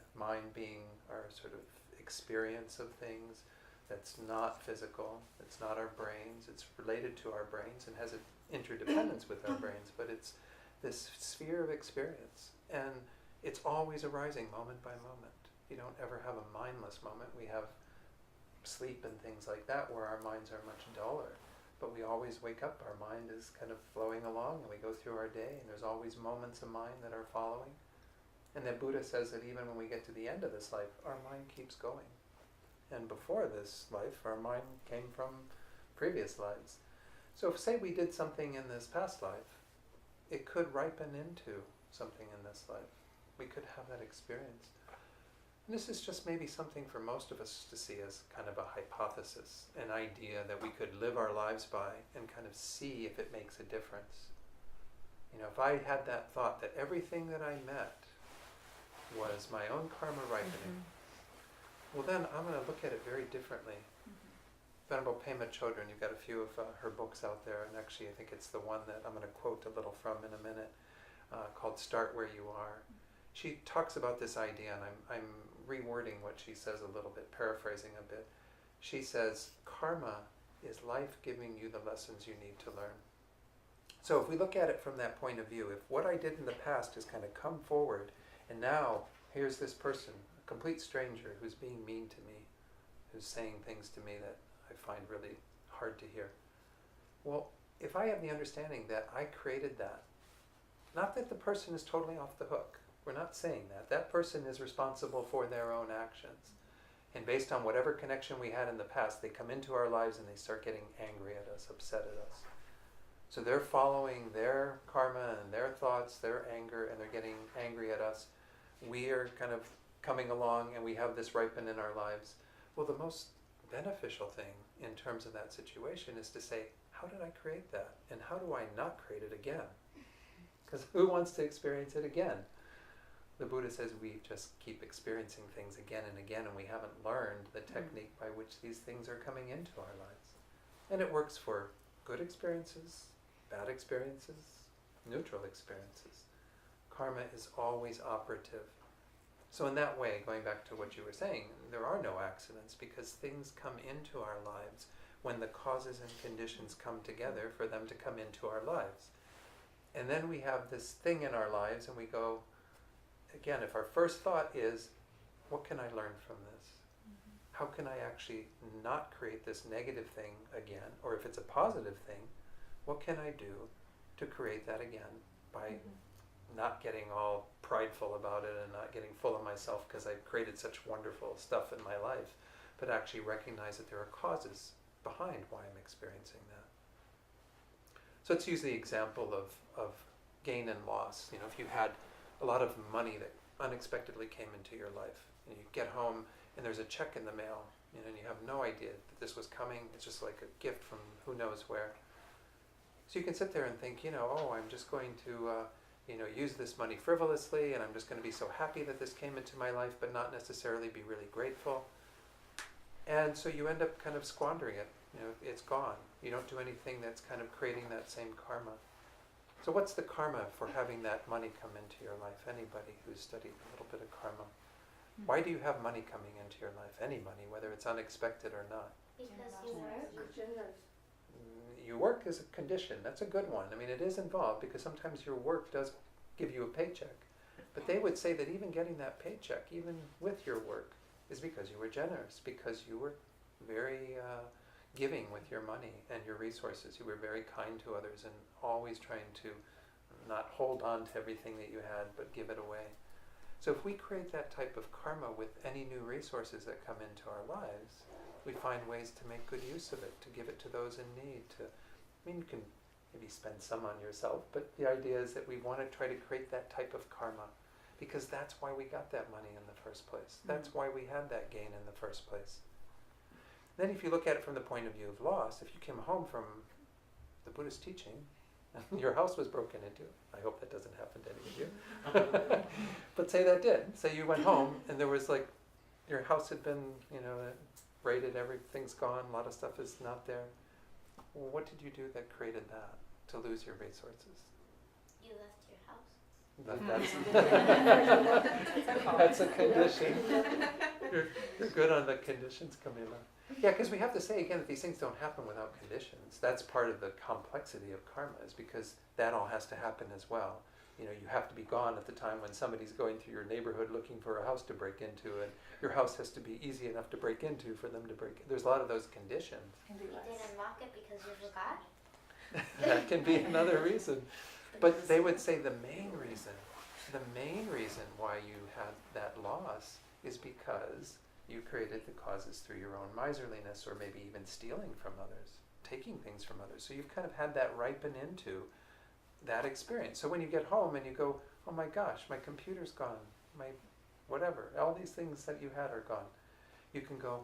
[SPEAKER 1] being our sort of experience of things that's not physical, it's not our brains, it's related to our brains and has an interdependence with our brains, but it's this sphere of experience. And it's always arising moment by moment. You don't ever have a mindless moment. We have sleep and things like that where our minds are much duller. But we always wake up, our mind is kind of flowing along, and we go through our day, and there's always moments of mind that are following. And the Buddha says that even when we get to the end of this life, our mind keeps going. And before this life, our mind came from previous lives. So if, say, we did something in this past life, it could ripen into something in this life. We could have that experience. And this is just maybe something for most of us to see as kind of a hypothesis, an idea that we could live our lives by and kind of see if it makes a difference. If I had that thought that everything that I met was my own karma ripening, well then I'm going to look at it very differently. Venerable Pema Chodron, you've got a few of her books out there, and actually I think it's the one that I'm going to quote a little from in a minute, called Start Where You Are. She talks about this idea, and I'm rewording what she says a little bit, paraphrasing a bit. She says, karma is life giving you the lessons you need to learn. So if we look at it from that point of view, if what I did in the past has kind of come forward, and now here's this person, a complete stranger, who's being mean to me, who's saying things to me that I find really hard to hear. Well, if I have the understanding that I created that, not that the person is totally off the hook, we're not saying that. That person is responsible for their own actions. And based on whatever connection we had in the past, they come into our lives and they start getting angry at us, upset at us. So they're following their karma and their thoughts, their anger, and they're getting angry at us. We are kind of coming along and we have this ripen in our lives. Well, the most beneficial thing in terms of that situation is to say, how did I create that? And how do I not create it again? Because who wants to experience it again? The Buddha says we just keep experiencing things again and again, and we haven't learned the technique by which these things are coming into our lives. And it works for good experiences, bad experiences, neutral experiences. Karma is always operative. So in that way, going back to what you were saying, there are no accidents because things come into our lives when the causes and conditions come together for them to come into our lives. And then we have this thing in our lives and we go, again, if our first thought is, what can I learn from this? How can I actually not create this negative thing again? Or if it's a positive thing, what can I do to create that again by not getting all prideful about it and not getting full of myself because I've created such wonderful stuff in my life, but actually recognize that there are causes behind why I'm experiencing that. So let's use the example of gain and loss. If you had a lot of money that unexpectedly came into your life, and you get home and there's a check in the mail, and you have no idea that this was coming. It's just like a gift from who knows where. So you can sit there and think, I'm just going to use this money frivolously, and I'm just going to be so happy that this came into my life, but not necessarily be really grateful. And so you end up kind of squandering it. It's gone. You don't do anything that's kind of creating that same karma. So what's the karma for having that money come into your life? Anybody who's studied a little bit of karma. Why do you have money coming into your life? Any money, whether it's unexpected or not.
[SPEAKER 12] Because you work.
[SPEAKER 3] Generous.
[SPEAKER 1] You work is a condition. That's a good one. It is involved because sometimes your work does give you a paycheck. But they would say that even getting that paycheck, even with your work, is because you were generous, because you were very giving with your money and your resources. You were very kind to others and always trying to not hold on to everything that you had, but give it away. So if we create that type of karma with any new resources that come into our lives, we find ways to make good use of it, to give it to those in need. You can maybe spend some on yourself, but the idea is that we want to try to create that type of karma, because that's why we got that money in the first place. That's why we had that gain in the first place. Then if you look at it from the point of view of loss, if you came home from the Buddhist teaching, your house was broken into. I hope that doesn't happen to any of you. But say that did. Say you went home and there was your house had been, raided, everything's gone, a lot of stuff is not there. Well, what did you do that created that, to lose your resources?
[SPEAKER 12] You left your house.
[SPEAKER 1] That's a condition. You're good on the conditions, Camila. Yeah, because we have to say again that these things don't happen without conditions. That's part of the complexity of karma, is because that all has to happen as well. You have to be gone at the time when somebody's going through your neighborhood looking for a house to break into, and your house has to be easy enough to break into for them to break in. There's a lot of those conditions.
[SPEAKER 12] You didn't lock it because you forgot?
[SPEAKER 1] That can be another reason. But they would say the main reason why you had that loss is because you created the causes through your own miserliness, or maybe even stealing from others, taking things from others. So you've kind of had that ripen into that experience. So when you get home and you go, oh my gosh, my computer's gone, my whatever, all these things that you had are gone, you can go,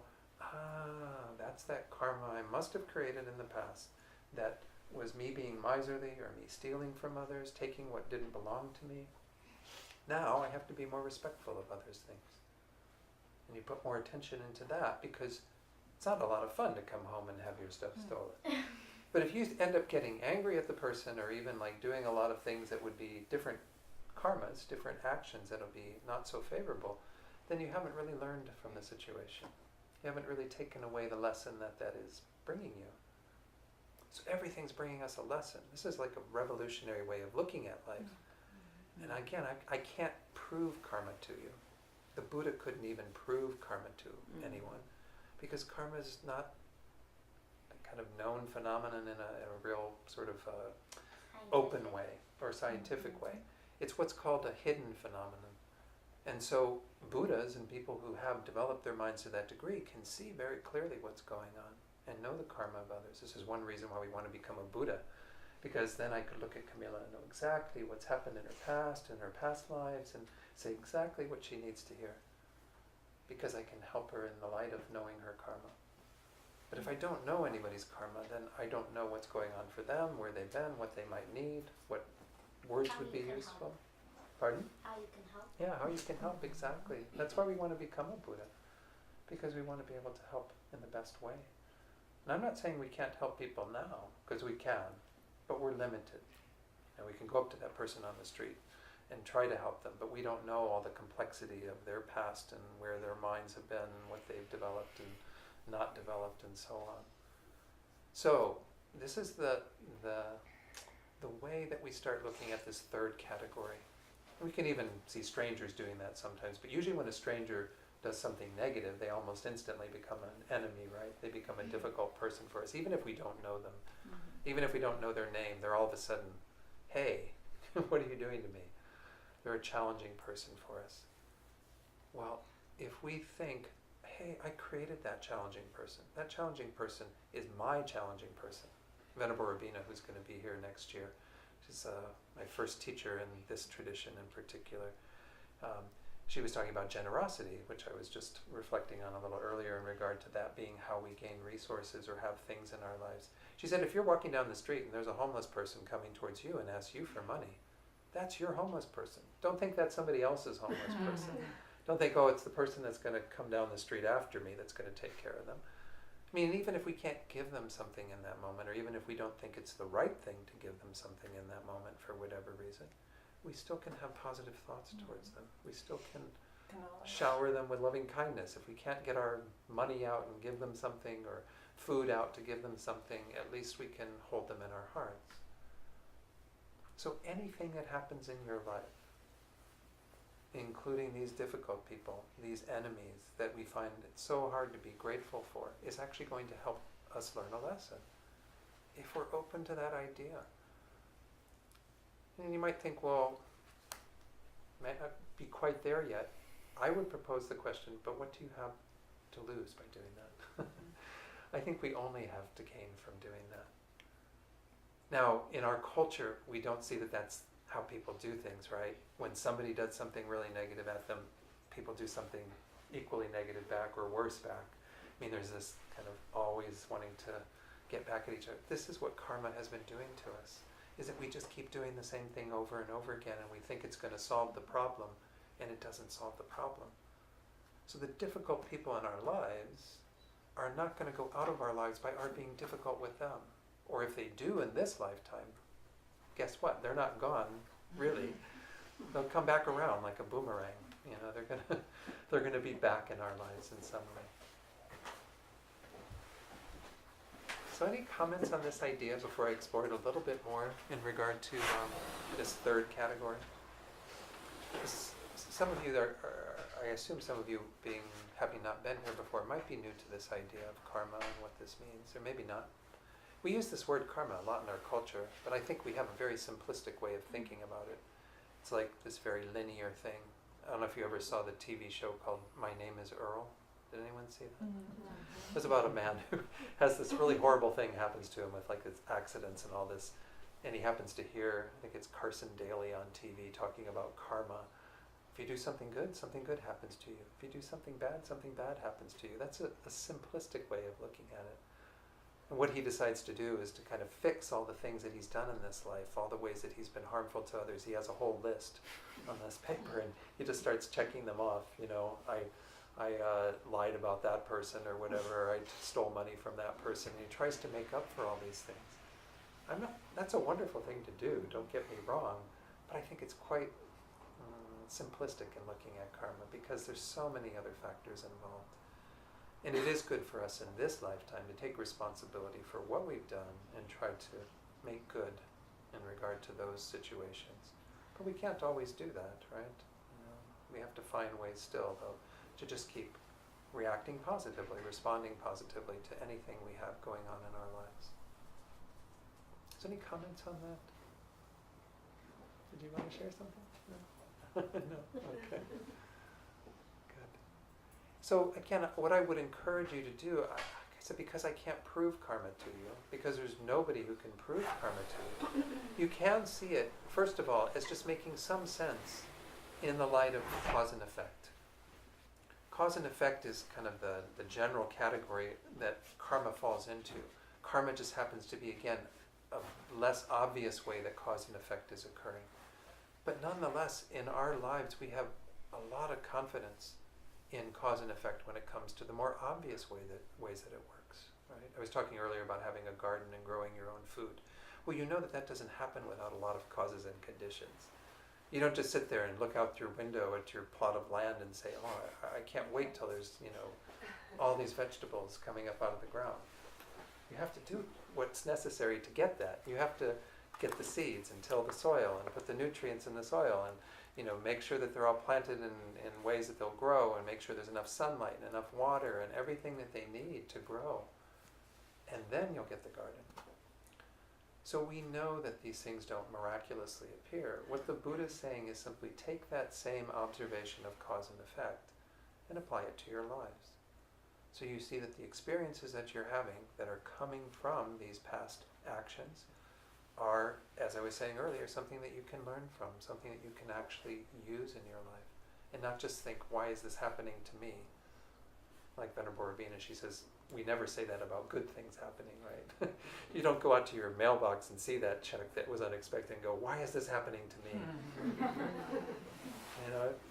[SPEAKER 1] that's that karma I must have created in the past. That was me being miserly, or me stealing from others, taking what didn't belong to me. Now I have to be more respectful of others' things. And you put more attention into that, because it's not a lot of fun to come home and have your stuff stolen. But if you end up getting angry at the person, or even doing a lot of things that would be different karmas, different actions that'll be not so favorable, then you haven't really learned from the situation. You haven't really taken away the lesson that is bringing you. So everything's bringing us a lesson. This is like a revolutionary way of looking at life. And again, I can't prove karma to you. The Buddha couldn't even prove karma to anyone, because karma is not a kind of known phenomenon in a real sort of open way or scientific way. It's what's called a hidden phenomenon. And so Buddhas and people who have developed their minds to that degree can see very clearly what's going on and know the karma of others. This is one reason why we want to become a Buddha, because then I could look at Camila and know exactly what's happened in her past lives, and say exactly what she needs to hear, because I can help her in the light of knowing her karma. But if I don't know anybody's karma, then I don't know what's going on for them, where they've been, what they might need, what words would be useful. Pardon?
[SPEAKER 12] How you can help.
[SPEAKER 1] Yeah, how you can help, exactly. That's why we want to become a Buddha, because we want to be able to help in the best way. And I'm not saying we can't help people now, because we can, but we're limited. And we can go up to that person on the street and try to help them, but we don't know all the complexity of their past and where their minds have been and what they've developed and not developed and so on. So this is the way that we start looking at this third category. We can even see strangers doing that sometimes, but usually when a stranger does something negative, they almost instantly become an enemy, right? They become a difficult person for us, even if we don't know them. Even if we don't know their name, they're all of a sudden, hey, what are you doing to me? They're a challenging person for us. Well, if we think, hey, I created that challenging person. That challenging person is my challenging person. Venerable Rabina, who's going to be here next year, she's my first teacher in this tradition in particular. She was talking about generosity, which I was just reflecting on a little earlier in regard to that being how we gain resources or have things in our lives. She said, if you're walking down the street and there's a homeless person coming towards you and asks you for money, that's your homeless person. Don't think that's somebody else's homeless person. Don't think, oh, it's the person that's going to come down the street after me that's going to take care of them. I mean, even if we can't give them something in that moment, or even if we don't think it's the right thing to give them something in that moment for whatever reason, we still can have positive thoughts towards them. We still can shower them with loving kindness. If we can't get our money out and give them something, or food out to give them something, at least we can hold them in our hearts. So anything that happens in your life, including these difficult people, these enemies that we find it so hard to be grateful for, is actually going to help us learn a lesson, if we're open to that idea. And you might think, well, be quite there yet, I would propose the question, but what do you have to lose by doing that? I think we only have to gain from doing that. Now, in our culture, we don't see that that's how people do things, right? When somebody does something really negative at them, people do something equally negative back or worse back. I mean, there's this kind of always wanting to get back at each other. This is what karma has been doing to us, is that we just keep doing the same thing over and over again, and we think it's going to solve the problem, and it doesn't solve the problem. So the difficult people in our lives are not going to go out of our lives by our being difficult with them. Or if they do in this lifetime, guess what? They're not gone, really. They'll come back around like a boomerang. You know, they're gonna be back in our lives in some way. So any comments on this idea before I explore it a little bit more in regard to this third category? Some of you I assume some of you having not been here before might be new to this idea of karma and what this means, or maybe not. We use this word karma a lot in our culture, but I think we have a very simplistic way of thinking about it. It's like this very linear thing. I don't know if you ever saw the TV show called My Name is Earl. Did anyone see that? It was about a man who has this really horrible thing happens to him with like his accidents and all this, and he happens to hear, I think it's Carson Daly on TV talking about karma. If you do something good happens to you. If you do something bad happens to you. That's a simplistic way of looking at it. And what he decides to do is to kind of fix all the things that he's done in this life, all the ways that he's been harmful to others. He has a whole list on this paper, and he just starts checking them off. You know, I lied about that person or whatever. I stole money from that person. And he tries to make up for all these things. That's a wonderful thing to do, don't get me wrong, but I think it's quite simplistic in looking at karma because there's so many other factors involved. And it is good for us in this lifetime to take responsibility for what we've done and try to make good in regard to those situations. But we can't always do that, right? You know, we have to find ways still, though, to just keep reacting positively, responding positively to anything we have going on in our lives. Is there any comments on that? Did you want to share something? No? No? Okay. So again, what I would encourage you to do, I said, because I can't prove karma to you, because there's nobody who can prove karma to you, you can see it, first of all, as just making some sense in the light of cause and effect. Cause and effect is kind of the general category that karma falls into. Karma just happens to be, again, a less obvious way that cause and effect is occurring. But nonetheless, in our lives, we have a lot of confidence in cause and effect when it comes to the more obvious ways that it works. Right? I was talking earlier about having a garden and growing your own food. Well, you know that doesn't happen without a lot of causes and conditions. You don't just sit there and look out your window at your plot of land and say, oh, I can't wait till there's, all these vegetables coming up out of the ground. You have to do what's necessary to get that. You have to get the seeds and till the soil and put the nutrients in the soil and make sure that they're all planted in ways that they'll grow, and make sure there's enough sunlight and enough water and everything that they need to grow. And then you'll get the garden. So we know that these things don't miraculously appear. What the Buddha is saying is simply take that same observation of cause and effect and apply it to your lives. So you see that the experiences that you're having that are coming from these past actions are, as I was saying earlier, something that you can learn from, something that you can actually use in your life, and not just think, why is this happening to me? Like Venerable Rabina, she says, we never say that about good things happening, right? You don't go out to your mailbox and see that check that was unexpected and go, why is this happening to me?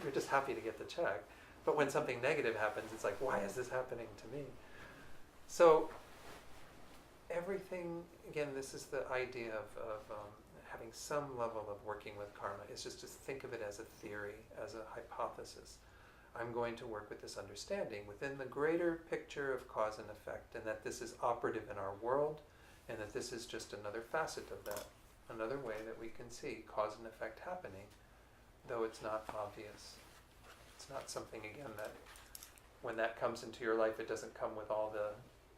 [SPEAKER 1] You're just happy to get the check. But when something negative happens, it's like, why is this happening to me? So everything, again, this is the idea of having some level of working with karma, is just to think of it as a theory, as a hypothesis. I'm going to work with this understanding within the greater picture of cause and effect, and that this is operative in our world, and that this is just another facet of that, another way that we can see cause and effect happening, though it's not obvious. It's not something, again, that when that comes into your life, it doesn't come with all the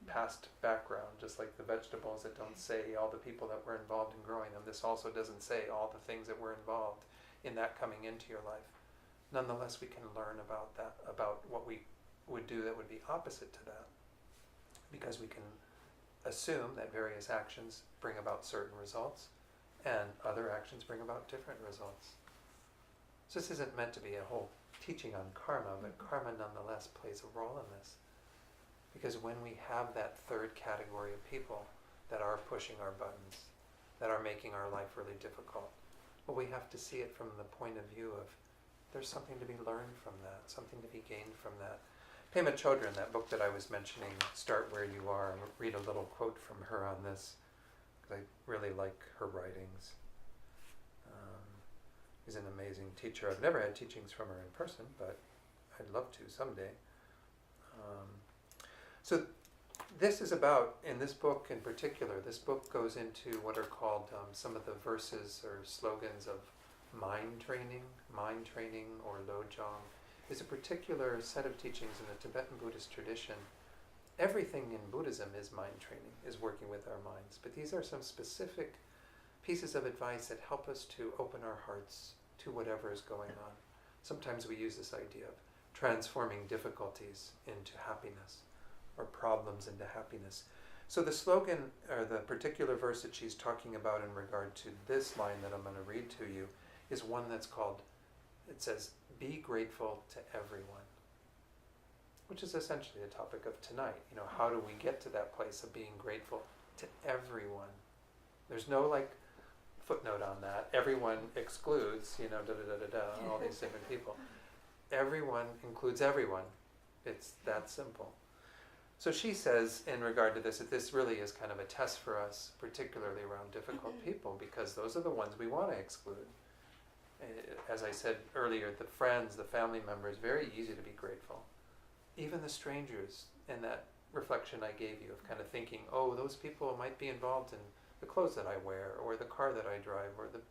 [SPEAKER 1] past background, just like the vegetables that don't say all the people that were involved in growing them. This also doesn't say all the things that were involved in that coming into your life. nonetheless we can learn about that, about what we would do that would be opposite to that. Because we can assume that various actions bring about certain results and other actions bring about different results. So this isn't meant to be a whole teaching on karma, but karma nonetheless plays a role in this. Because when we have that third category of people that are pushing our buttons, that are making our life really difficult, well, we have to see it from the point of view of there's something to be learned from that, something to be gained from that. Pema Chodron, that book that I was mentioning, Start Where You Are, and read a little quote from her on this, because I really like her writings. She's an amazing teacher. I've never had teachings from her in person, but I'd love to someday. So this is about, in this book in particular, this book goes into what are called some of the verses or slogans of mind training or lojong. Is a particular set of teachings in the Tibetan Buddhist tradition. Everything in Buddhism is mind training, is working with our minds. But these are some specific pieces of advice that help us to open our hearts to whatever is going on. Sometimes we use this idea of transforming difficulties into happiness or problems into happiness. So the slogan, or the particular verse that she's talking about in regard to this line that I'm going to read to you, is one that's called, it says, be grateful to everyone, which is essentially the topic of tonight. How do we get to that place of being grateful to everyone? There's no footnote on that. Everyone excludes, all these different people. Everyone includes everyone. It's that simple. So she says in regard to this, that this really is kind of a test for us, particularly around difficult people, because those are the ones we want to exclude. As I said earlier, the friends, the family members, very easy to be grateful. Even the strangers, in that reflection I gave you of kind of thinking, oh, those people might be involved in the clothes that I wear, or the car that I drive, or the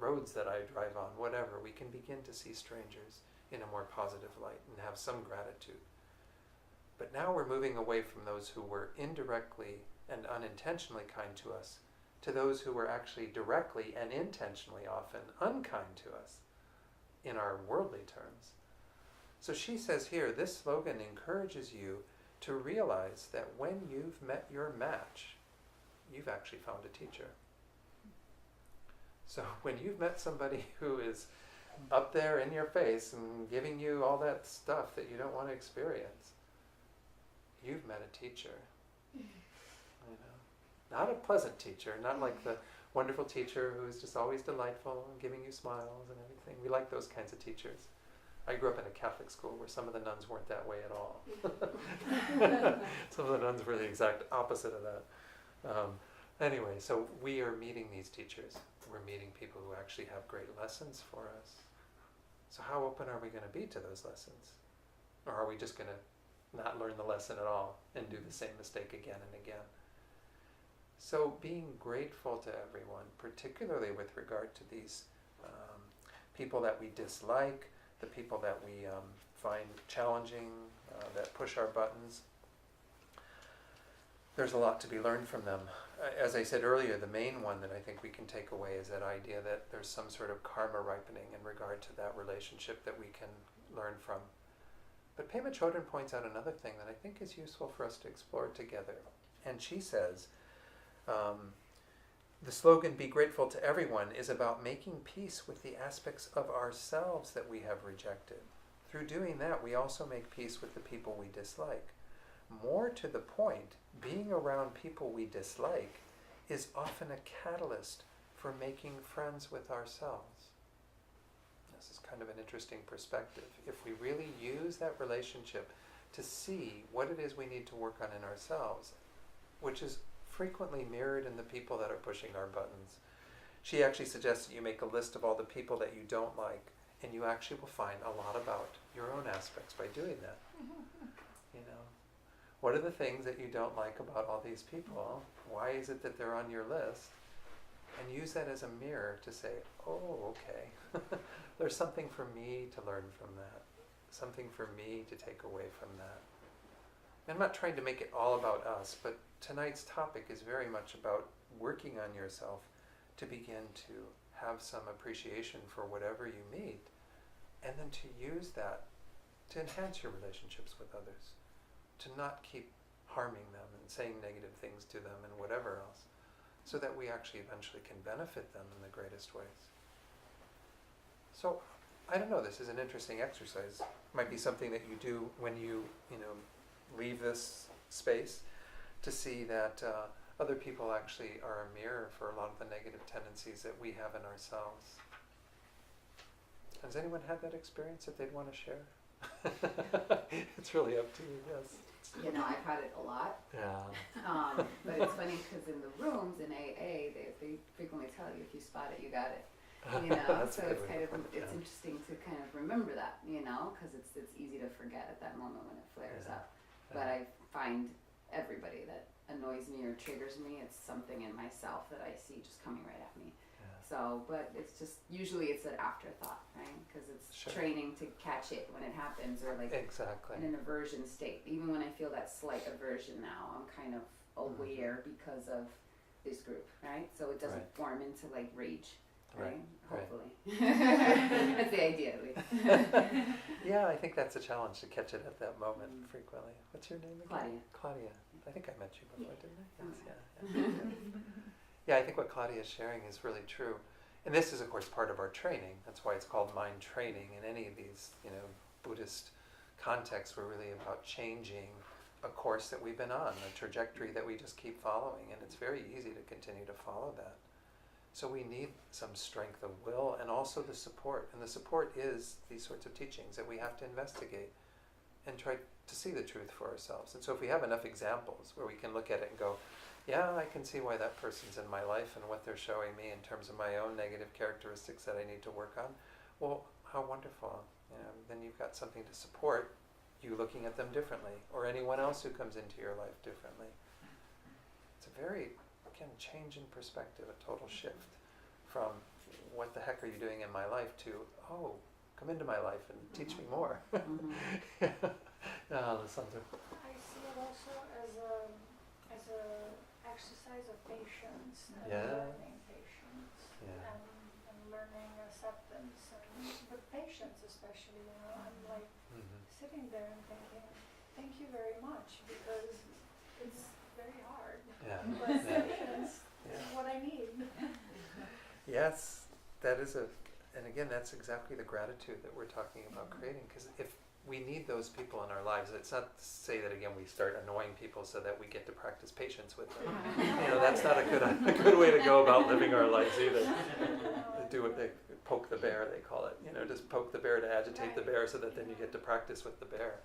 [SPEAKER 1] roads that I drive on, whatever. We can begin to see strangers in a more positive light and have some gratitude. But now we're moving away from those who were indirectly and unintentionally kind to us, to those who were actually directly and intentionally often unkind to us in our worldly terms. So she says here, this slogan encourages you to realize that when you've met your match, you've actually found a teacher. So when you've met somebody who is up there in your face and giving you all that stuff that you don't want to experience, you've met a teacher. Not a pleasant teacher, not like the wonderful teacher who's just always delightful and giving you smiles and everything. We like those kinds of teachers. I grew up in a Catholic school where some of the nuns weren't that way at all. Some of the nuns were the exact opposite of that. Anyway, so we are meeting these teachers. We're meeting people who actually have great lessons for us. So how open are we going to be to those lessons? Or are we just going to not learn the lesson at all and do the same mistake again and again? So being grateful to everyone, particularly with regard to these people that we dislike, the people that we find challenging, that push our buttons, there's a lot to be learned from them. As I said earlier, the main one that I think we can take away is that idea that there's some sort of karma ripening in regard to that relationship that we can learn from. But Pema Chodron points out another thing that I think is useful for us to explore together. And she says, the slogan, be grateful to everyone, is about making peace with the aspects of ourselves that we have rejected. Through doing that, we also make peace with the people we dislike. More to the point, being around people we dislike is often a catalyst for making friends with ourselves. This is kind of an interesting perspective. If we really use that relationship to see what it is we need to work on in ourselves, which is frequently mirrored in the people that are pushing our buttons. She actually suggests that you make a list of all the people that you don't like, and you actually will find a lot about your own aspects by doing that. What are the things that you don't like about all these people? Why is it that they're on your list? And use that as a mirror to say, oh, okay, there's something for me to learn from that, something for me to take away from that. I'm not trying to make it all about us, but tonight's topic is very much about working on yourself to begin to have some appreciation for whatever you meet and then to use that to enhance your relationships with others, to not keep harming them and saying negative things to them and whatever else, so that we actually eventually can benefit them in the greatest ways. So, I don't know, this is an interesting exercise. Might be something that you do when you leave this space, to see that other people actually are a mirror for a lot of the negative tendencies that we have in ourselves. Has anyone had that experience that they'd want to share? It's really up to you, yes.
[SPEAKER 13] I've had it a lot.
[SPEAKER 1] Yeah.
[SPEAKER 13] But it's funny because in the rooms in AA, they frequently tell you if you spot it, you got it. So it's kind of it's interesting to kind of remember that, because it's easy to forget at that moment when it flares up. But I find everybody that annoys me or triggers me, it's something in myself that I see just coming right at me. So, but it's just, usually it's an afterthought, right? Because it's training to catch it when it happens, or like in an aversion state. Even when I feel that slight aversion now, I'm kind of aware because of this group, right? So it doesn't form into like rage, right? Hopefully. That's the idea, at least.
[SPEAKER 1] Yeah, I think that's a challenge, to catch it at that moment frequently. What's your name again?
[SPEAKER 13] Claudia.
[SPEAKER 1] Claudia. I think I met you before, didn't I? Yes, yeah. Yeah, I think what Claudia is sharing is really true. And this is, of course, part of our training. That's why it's called mind training. In any of these, Buddhist contexts, we're really about changing a course that we've been on, a trajectory that we just keep following. And it's very easy to continue to follow that. So we need some strength of will and also the support. And the support is these sorts of teachings that we have to investigate and try to see the truth for ourselves. And so if we have enough examples where we can look at it and go, yeah, I can see why that person's in my life and what they're showing me in terms of my own negative characteristics that I need to work on. Well, how wonderful. Then you've got something to support you looking at them differently, or anyone else who comes into your life differently. It's a very, again, change in perspective, a total shift from what the heck are you doing in my life to, oh, come into my life and teach me more. Alessandra.
[SPEAKER 11] I see it also as a exercise of patience and learning patience and learning acceptance, and but patience especially. I'm like sitting there and thinking, thank you very much, because it's very hard. But patience is what I need.
[SPEAKER 1] Yes, that is and again, that's exactly the gratitude that we're talking about creating, because if we need those people in our lives. It's not to say that, again, we start annoying people so that we get to practice patience with them. That's not a good way to go about living our lives either. They do what they poke the bear, they call it. Just poke the bear to agitate the bear so that then you get to practice with the bear.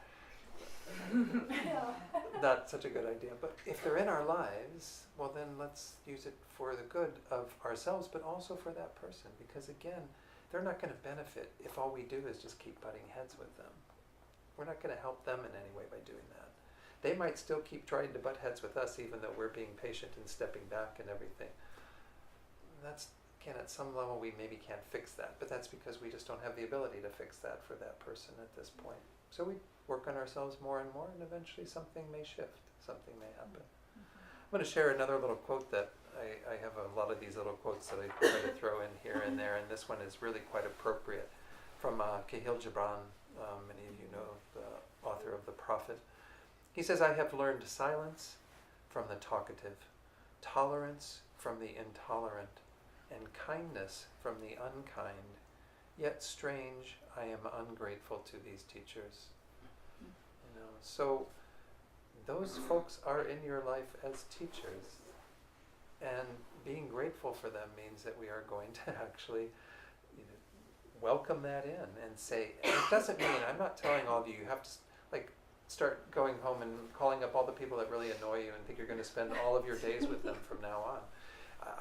[SPEAKER 1] Not such a good idea. But if they're in our lives, well, then let's use it for the good of ourselves, but also for that person. Because again, they're not going to benefit if all we do is just keep butting heads with them. We're not going to help them in any way by doing that. They might still keep trying to butt heads with us, even though we're being patient and stepping back and everything. That's, again, at some level we maybe can't fix that, but that's because we just don't have the ability to fix that for that person at this point. So we work on ourselves more and more, and eventually something may shift, something may happen. I'm going to share another little quote that I have a lot of these little quotes that I try to throw in here and there, and this one is really quite appropriate, from Kahlil Gibran. Many of you know the author of The Prophet. He says, I have learned silence from the talkative, tolerance from the intolerant, and kindness from the unkind. Yet strange, I am ungrateful to these teachers. So those folks are in your life as teachers. And being grateful for them means that we are going to actually welcome that in and say, it doesn't mean, I'm not telling all of you, you have to start going home and calling up all the people that really annoy you and think you're going to spend all of your days with them from now on.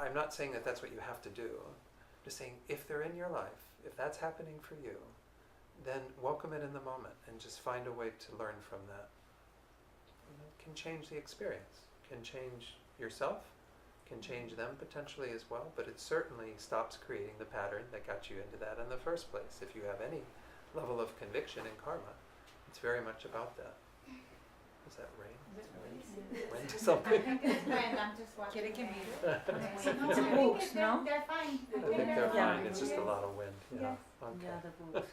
[SPEAKER 1] I'm not saying that that's what you have to do. I'm just saying, if they're in your life, if that's happening for you, then welcome it in the moment and just find a way to learn from that. It can change the experience, can change yourself, can change them potentially as well, but it certainly stops creating the pattern that got you into that in the first place. If you have any level of conviction in karma, it's very much about that. Is that rain? Wind to something?
[SPEAKER 2] I think it's wind, I'm just watching.
[SPEAKER 4] It can be.
[SPEAKER 2] No, I think they're fine.
[SPEAKER 1] I think they're fine, it's just a lot of wind.
[SPEAKER 10] The other books.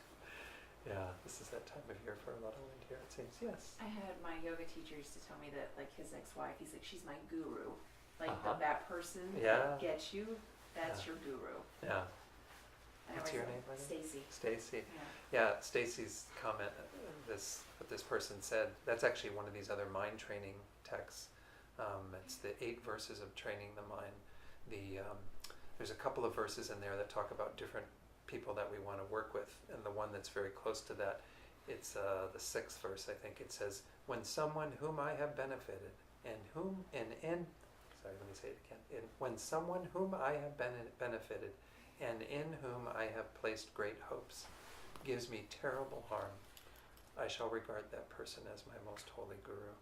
[SPEAKER 1] Yeah, this is that time of year for a lot of wind here, it seems. Yes.
[SPEAKER 14] I had my yoga teacher used to tell me that, like, his ex-wife, he's like, she's my guru. Like, that person that gets you, that's your guru.
[SPEAKER 1] Yeah. What's your name?
[SPEAKER 14] Stacy.
[SPEAKER 1] Stacy. Yeah, Stacy's comment, what this person said, that's actually one of these other mind training texts. It's the 8 verses of training the mind. There's a couple of verses in there that talk about different people that we want to work with, and the one that's very close to that, it's the 6th verse, I think. It says, when someone whom I have benefited, when someone whom I have benefited, and in whom I have placed great hopes, gives me terrible harm, I shall regard that person as my most holy guru.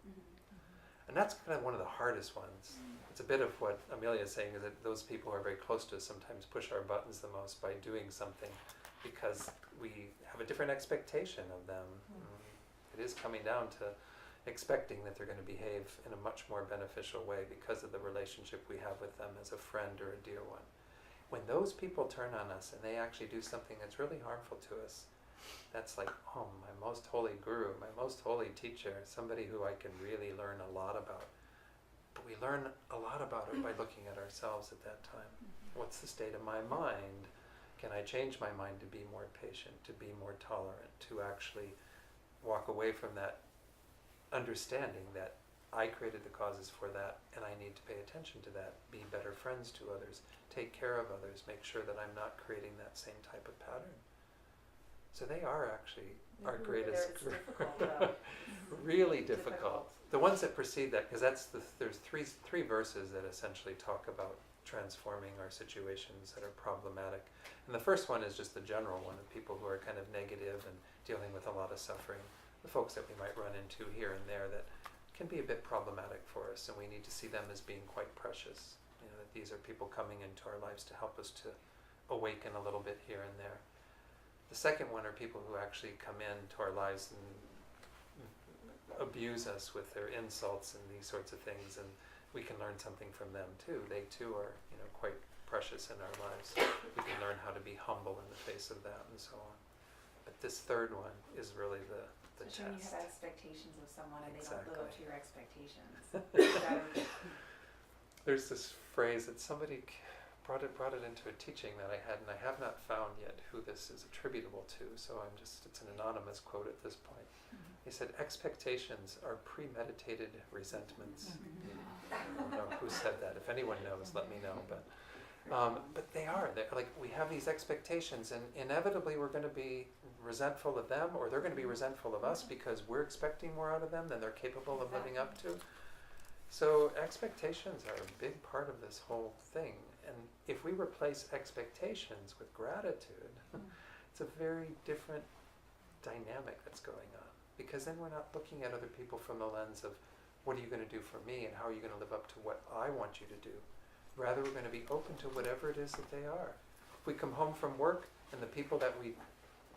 [SPEAKER 1] And that's kind of one of the hardest ones. It's a bit of what Amelia is saying, is that those people who are very close to us sometimes push our buttons the most by doing something because we have a different expectation of them. It is coming down to expecting that they're going to behave in a much more beneficial way because of the relationship we have with them as a friend or a dear one. When those people turn on us and they actually do something that's really harmful to us, that's like, oh, my most holy guru, my most holy teacher, somebody who I can really learn a lot about. But we learn a lot about it by looking at ourselves at that time. What's the state of my mind? Can I change my mind to be more patient, to be more tolerant, to actually walk away from that understanding that I created the causes for that and I need to pay attention to that, be better friends to others, take care of others, make sure that I'm not creating that same type of pattern. So they are actually our greatest really difficult. The ones that precede that, because there's three verses that essentially talk about transforming our situations that are problematic. And the first one is just the general one of people who are kind of negative and dealing with a lot of suffering. The folks that we might run into here and there that can be a bit problematic for us, and we need to see them as being quite precious. You know, that these are people coming into our lives to help us to awaken a little bit here and there. The second one are people who actually come into our lives and abuse us with their insults and these sorts of things, and we can learn something from them too. They too are, you know, quite precious in our lives. We can learn how to be humble in the face of that and so on. But this third one is really the
[SPEAKER 14] Especially when you
[SPEAKER 1] test.
[SPEAKER 14] have expectations of someone and they don't live up to your expectations.
[SPEAKER 1] There's this phrase that somebody brought it into a teaching that I had, and I have not found yet who this is attributable to, so it's an anonymous quote at this point. He said, expectations are premeditated resentments. I don't know who said that. If anyone knows, let me know. But they're like, we have these expectations, and inevitably we're going to be resentful of them, or they're going to be resentful of us because we're expecting more out of them than they're capable of living up to. So expectations are a big part of this whole thing. And if we replace expectations with gratitude, it's a very different dynamic that's going on. Because then we're not looking at other people from the lens of, what are you going to do for me and how are you going to live up to what I want you to do? Rather, we're going to be open to whatever it is that they are. If we come home from work and the people that we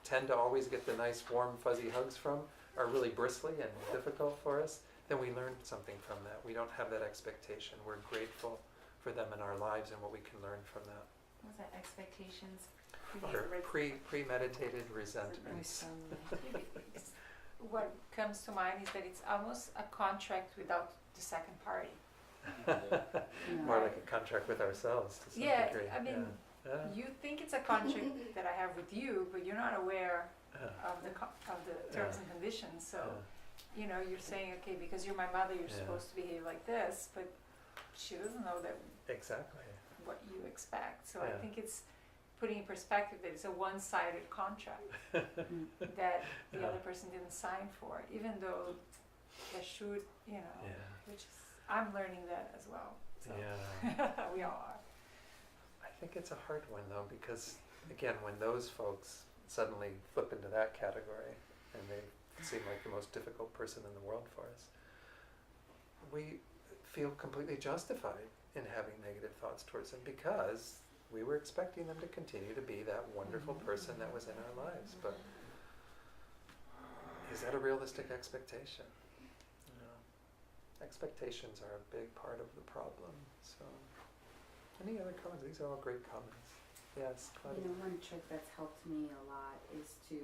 [SPEAKER 1] tend to always get the nice, warm, fuzzy hugs from are really bristly and difficult for us, then we learn something from that. We don't have that expectation. We're grateful for them in our lives and what we can learn from that.
[SPEAKER 14] What was that? Expectations?
[SPEAKER 1] Or premeditated resentments.
[SPEAKER 4] What comes to mind is that it's almost a contract without the second party.
[SPEAKER 1] More like a contract with ourselves to some degree.
[SPEAKER 4] I mean, you think it's a contract that I have with you, but you're not aware of the terms and conditions. So, you know, you're saying, okay, because you're my mother, you're supposed to behave like this, but she doesn't know that
[SPEAKER 1] exactly
[SPEAKER 4] what you expect. So I think it's putting in perspective that it's a one-sided contract that the other person didn't sign for, even though they should, you know, which is, I'm learning that as well. So we all are.
[SPEAKER 1] I think it's a hard one though, because again, when those folks suddenly flip into that category and they seem like the most difficult person in the world for us, we feel completely justified in having negative thoughts towards them because we were expecting them to continue to be that wonderful person that was in our lives. But is that a realistic expectation? Expectations are a big part of the problem. So, any other comments? These are all great comments. Yes, Claudia.
[SPEAKER 13] You know, one trick that's helped me a lot is to,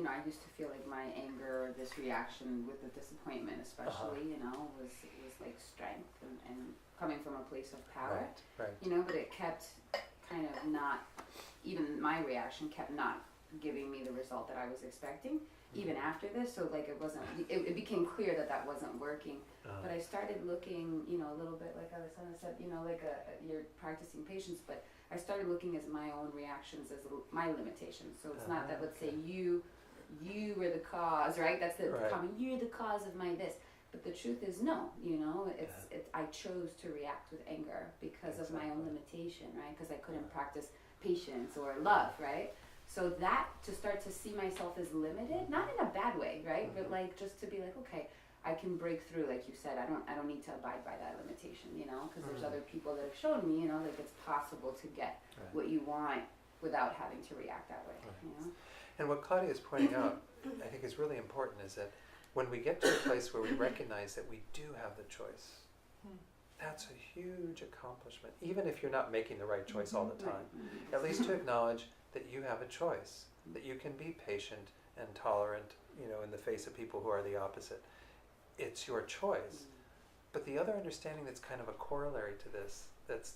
[SPEAKER 13] I used to feel like my anger or this reaction with the disappointment especially, was like strength and coming from a place of power.
[SPEAKER 1] Right.
[SPEAKER 13] But it kept kind of not, even my reaction kept not giving me the result that I was expecting, even after this. So like it became clear that wasn't working. But I started looking, a little bit like Alessandra said, you're practicing patience, but I started looking at my own reactions as my limitations. So it's not that, let's say you were the cause, right? That's the common, you're the cause of my this. But the truth is no, I chose to react with anger because of my own limitation, right? Because I couldn't practice patience or love, right? So that, to start to see myself as limited, not in a bad way, right? But like just to be like, okay, I can break through, like you said. I don't need to abide by that limitation, because there's other people that have shown me, like it's possible to get what you want without having to react that way,
[SPEAKER 1] And what Claudia is pointing out, I think is really important, is that when we get to a place where we recognize that we do have the choice, that's a huge accomplishment. Even if you're not making the right choice all the time, at least to acknowledge that you have a choice, that you can be patient and tolerant, in the face of people who are the opposite. It's your choice. But the other understanding that's kind of a corollary to this, that's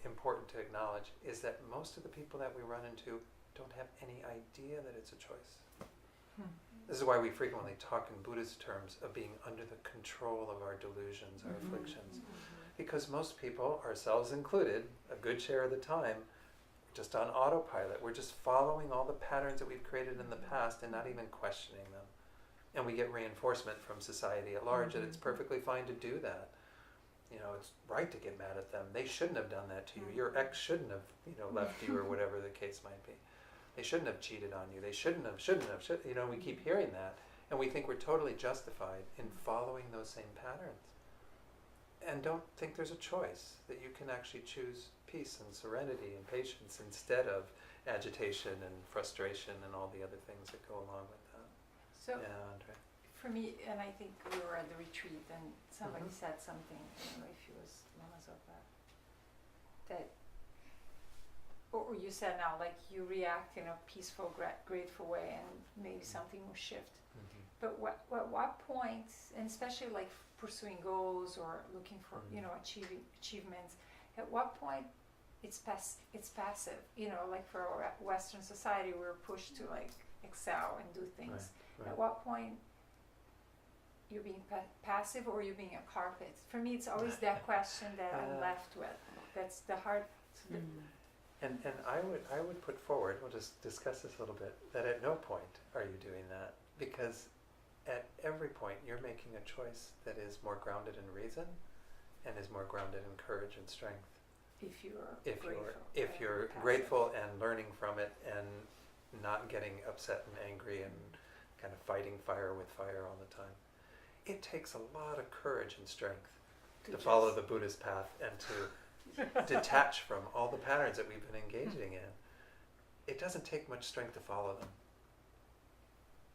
[SPEAKER 1] important to acknowledge, is that most of the people that we run into don't have any idea that it's a choice. This is why we frequently talk in Buddhist terms of being under the control of our delusions, our afflictions. Because most people, ourselves included, a good share of the time, just on autopilot. We're just following all the patterns that we've created in the past and not even questioning them. And we get reinforcement from society at large that it's perfectly fine to do that. It's right to get mad at them. They shouldn't have done that to you. Your ex shouldn't have, left you, or whatever the case might be. They shouldn't have cheated on you. They shouldn't have. We keep hearing that. And we think we're totally justified in following those same patterns. And don't think there's a choice, that you can actually choose peace and serenity and patience instead of agitation and frustration and all the other things that go along with that.
[SPEAKER 4] So,
[SPEAKER 1] Andre.
[SPEAKER 4] for me, and I think we were at the retreat and somebody said something, I don't know if it was Lama Zopa, that, or you said now, like you react in a peaceful, grateful way and maybe something will shift. But what points, and especially like pursuing goals or looking for, achievements, at what point it's passive, like for our Western society, we're pushed to like excel and do things. Right. At what point you're being passive or you're being a carpet? For me, it's always that question that I'm left with. That's the hard.
[SPEAKER 1] And I would put forward, we'll just discuss this a little bit, that at no point are you doing that, because at every point you're making a choice that is more grounded in reason and is more grounded in courage and strength. If you're grateful and learning from it and not getting upset and angry and kind of fighting fire with fire all the time. It takes a lot of courage and strength to follow the Buddhist path and to detach from all the patterns that we've been engaging in. It doesn't take much strength to follow them.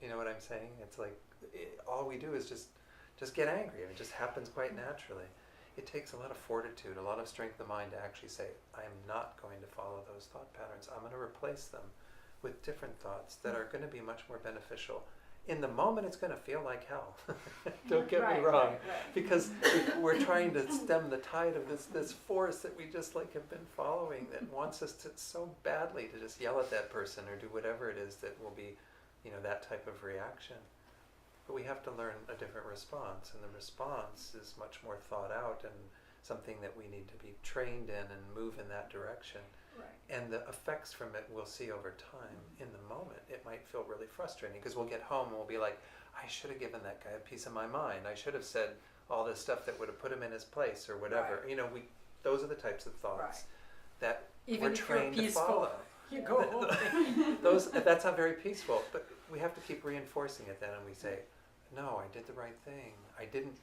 [SPEAKER 1] You know what I'm saying? It's like all we do is just get angry, and it just happens quite naturally. It takes a lot of fortitude, a lot of strength of mind to actually say, I am not going to follow those thought patterns. I'm going to replace them with different thoughts that are going to be much more beneficial. In the moment, it's going to feel like hell. Don't get me wrong, because we're trying to stem the tide of this force that we just like have been following that wants us to so badly to just yell at that person or do whatever it is that will be, that type of reaction. But we have to learn a different response, and the response is much more thought out and something that we need to be trained in and move in that direction. Right. And the effects from it we'll see over time. In the moment, it might feel really frustrating because we'll get home and we'll be like, I should have given that guy a piece of my mind. I should have said all this stuff that would have put him in his place or whatever. Right. Those are the types of thoughts that even we're trained to follow.
[SPEAKER 4] You go home.
[SPEAKER 1] That's not very peaceful, but we have to keep reinforcing it then, and we say, no, I did the right thing. I didn't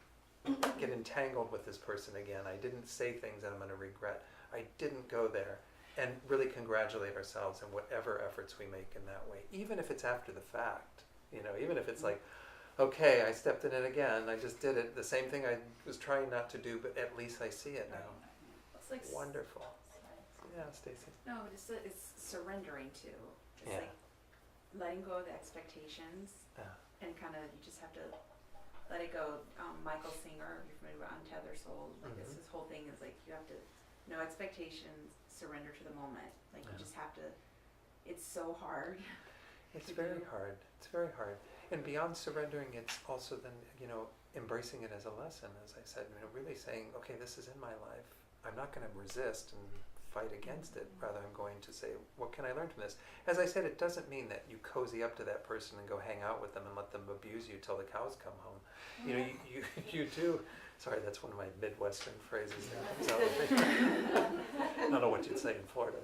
[SPEAKER 1] get entangled with this person again. I didn't say things that I'm going to regret. I didn't go there. And really congratulate ourselves in whatever efforts we make in that way, even if it's after the fact. Even if it's like, okay, I stepped in it again. I just did it. The same thing I was trying not to do, but at least I see it now.
[SPEAKER 14] It's like
[SPEAKER 1] wonderful. Yeah, Stacy.
[SPEAKER 14] No, it's surrendering to. It's like letting go of the expectations, and kind of you just have to let it go. Michael Singer, you're familiar with Untether Soul, like this his whole thing is like you have to no expectations, surrender to the moment. Like you just have to. It's so hard.
[SPEAKER 1] It's very hard. It's very hard. And beyond surrendering, it's also then embracing it as a lesson. As I said, really saying, okay, this is in my life. I'm not going to resist and fight against it. Rather, I'm going to say, what can I learn from this? As I said, it doesn't mean that you cozy up to that person and go hang out with them and let them abuse you till the cows come home. You do. Sorry, that's one of my Midwestern phrases. I don't know what you'd say in Florida.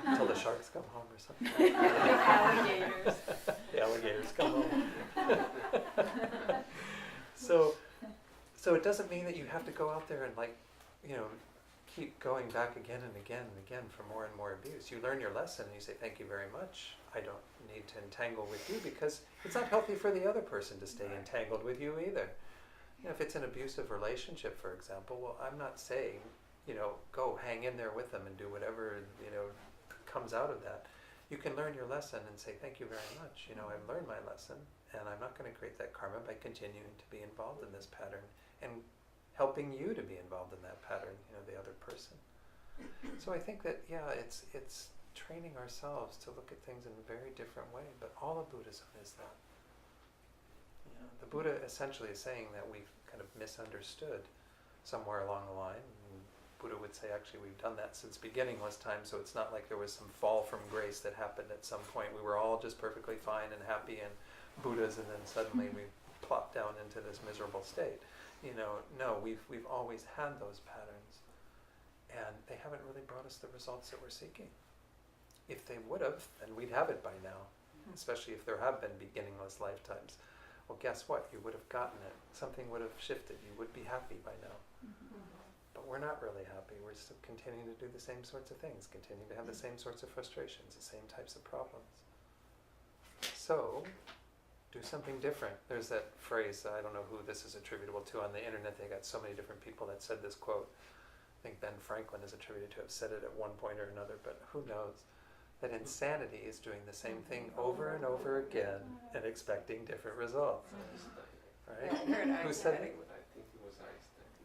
[SPEAKER 1] Until the sharks come home or something.
[SPEAKER 4] Alligators.
[SPEAKER 1] The alligators come home. So it doesn't mean that you have to go out there and keep going back again and again and again for more and more abuse. You learn your lesson and you say, thank you very much. I don't need to entangle with you because it's not healthy for the other person to stay entangled with you either. If it's an abusive relationship, for example, well, I'm not saying, go hang in there with them and do whatever, comes out of that. You can learn your lesson and say, thank you very much. I've learned my lesson and I'm not going to create that karma by continuing to be involved in this pattern and helping you to be involved in that pattern, the other person. So I think that, it's training ourselves to look at things in a very different way, but all of Buddhism is that. The Buddha essentially is saying that we've kind of misunderstood somewhere along the line. And Buddha would say, actually, we've done that since beginningless time, so it's not like there was some fall from grace that happened at some point. We were all just perfectly fine and happy and Buddhas, and then suddenly we plopped down into this miserable state. No, we've always had those patterns, and they haven't really brought us the results that we're seeking. If they would have, then we'd have it by now, especially if there have been beginningless lifetimes. Well, guess what? You would have gotten it. Something would have shifted. You would be happy by now. But we're not really happy. We're still continuing to do the same sorts of things, continuing to have the same sorts of frustrations, the same types of problems. So, do something different. There's that phrase, I don't know who this is attributable to on the internet. They got so many different people that said this quote. I think Ben Franklin is attributed to have said it at one point or another, but who knows? That insanity is doing the same thing over and over again and expecting different results. Right? Who said it?
[SPEAKER 6] I think it was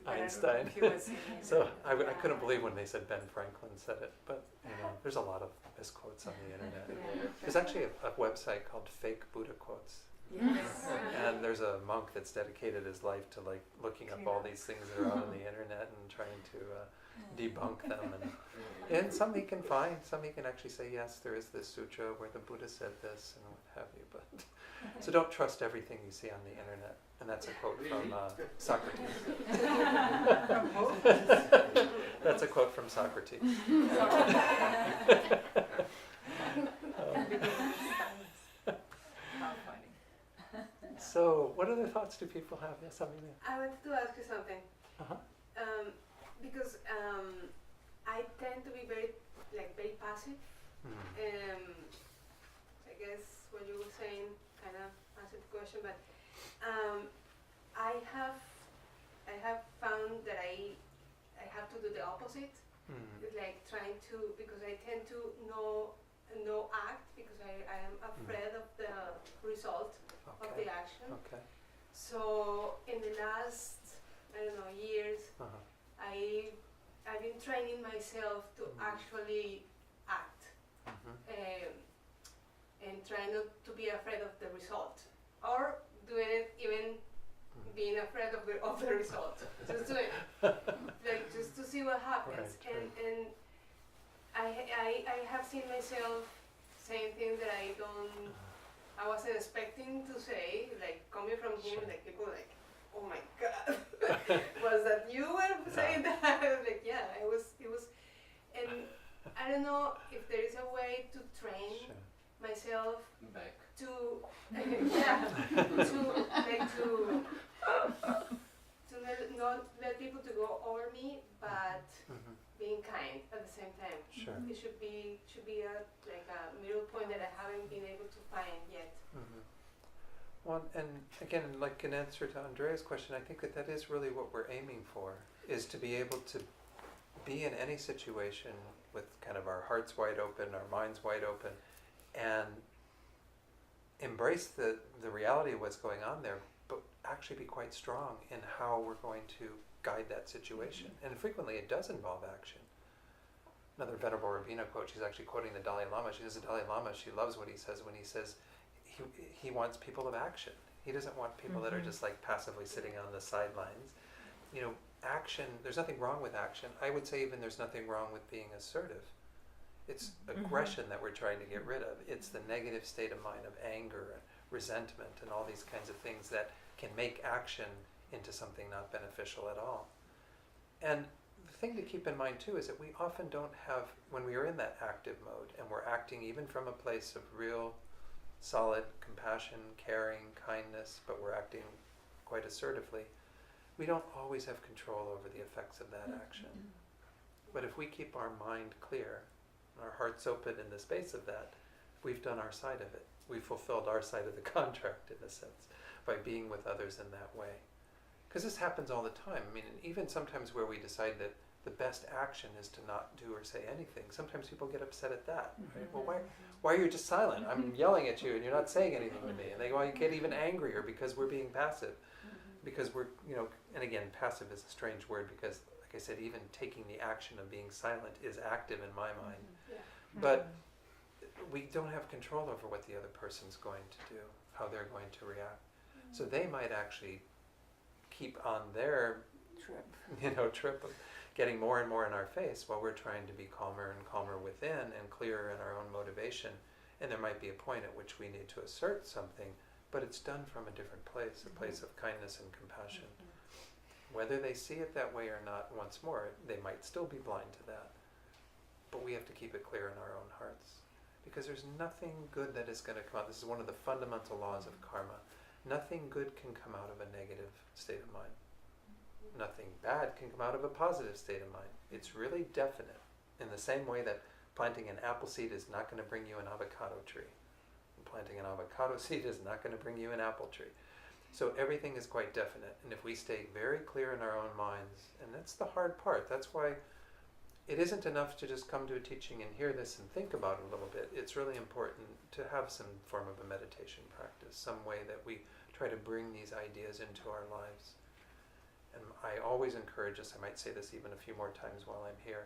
[SPEAKER 6] Einstein.
[SPEAKER 1] Einstein. So I couldn't believe when they said Ben Franklin said it, but there's a lot of misquotes on the internet. There's actually a website called Fake Buddha Quotes.
[SPEAKER 4] Yes.
[SPEAKER 1] And there's a monk that's dedicated his life to looking up all these things that are out on the internet and trying to debunk them. And some he can find, some he can actually say, yes, there is this sutra where the Buddha said this and what have you. But so don't trust everything you see on the internet. And that's a quote from Socrates. That's a quote from Socrates. So, what other thoughts do people have? Yes, Amina.
[SPEAKER 3] I wanted to ask you something. Because I tend to be very passive. I guess what you were saying kind of answered the question, but I have found that I have to do the opposite. It's like trying to, because I tend to no act because I am afraid of the result of the action. So in the last years, I've been training myself to actually act and try not to be afraid of the result, or doing it even being afraid of the result. Just do it, just to see what happens. And I have seen myself saying things that I wasn't expecting to say, coming from him, people oh my God, was that you were saying that? I was yeah, it was, and I don't know if there is a way to train myself
[SPEAKER 6] back
[SPEAKER 3] to not let people to go over me, but being kind at the same time. It should be a middle point that I haven't been able to find yet.
[SPEAKER 1] Well, and again, like in answer to Andrea's question, I think that is really what we're aiming for, is to be able to be in any situation with kind of our hearts wide open, our minds wide open, and embrace the reality of what's going on there, but actually be quite strong in how we're going to guide that situation. And frequently it does involve action. Another Venerable Rabina quote, she's actually quoting the Dalai Lama. She says the Dalai Lama, she loves what he says when he says he wants people of action. He doesn't want people that are just like passively sitting on the sidelines. Action, there's nothing wrong with action. I would say even there's nothing wrong with being assertive. It's aggression that we're trying to get rid of. It's the negative state of mind of anger and resentment and all these kinds of things that can make action into something not beneficial at all. And the thing to keep in mind too is that we often don't have, when we are in that active mode and we're acting even from a place of real solid compassion, caring, kindness, but we're acting quite assertively, we don't always have control over the effects of that action. But if we keep our mind clear, our hearts open in the space of that, we've done our side of it. We've fulfilled our side of the contract, in a sense, by being with others in that way. Because this happens all the time. I mean, even sometimes where we decide that the best action is to not do or say anything, sometimes people get upset at that. Right? Well, why are you just silent? I'm yelling at you and you're not saying anything to me. And they go, well, you get even angrier because we're being passive. Because we're, and again, passive is a strange word because, like I said, even taking the action of being silent is active in my mind. But we don't have control over what the other person's going to do, how they're going to react. So they might actually keep on their trip of getting more and more in our face while we're trying to be calmer and calmer within and clearer in our own motivation. And there might be a point at which we need to assert something, but it's done from a different place, a place of kindness and compassion. Whether they see it that way or not, once more, they might still be blind to that. But we have to keep it clear in our own hearts. Because there's nothing good that is going to come out. This is one of the fundamental laws of karma. Nothing good can come out of a negative state of mind. Nothing bad can come out of a positive state of mind. It's really definite. In the same way that planting an apple seed is not going to bring you an avocado tree. And planting an avocado seed is not going to bring you an apple tree. So everything is quite definite. And if we stay very clear in our own minds, and that's the hard part. That's why it isn't enough to just come to a teaching and hear this and think about it a little bit. It's really important to have some form of a meditation practice, some way that we try to bring these ideas into our lives. And I always encourage us, I might say this even a few more times while I'm here,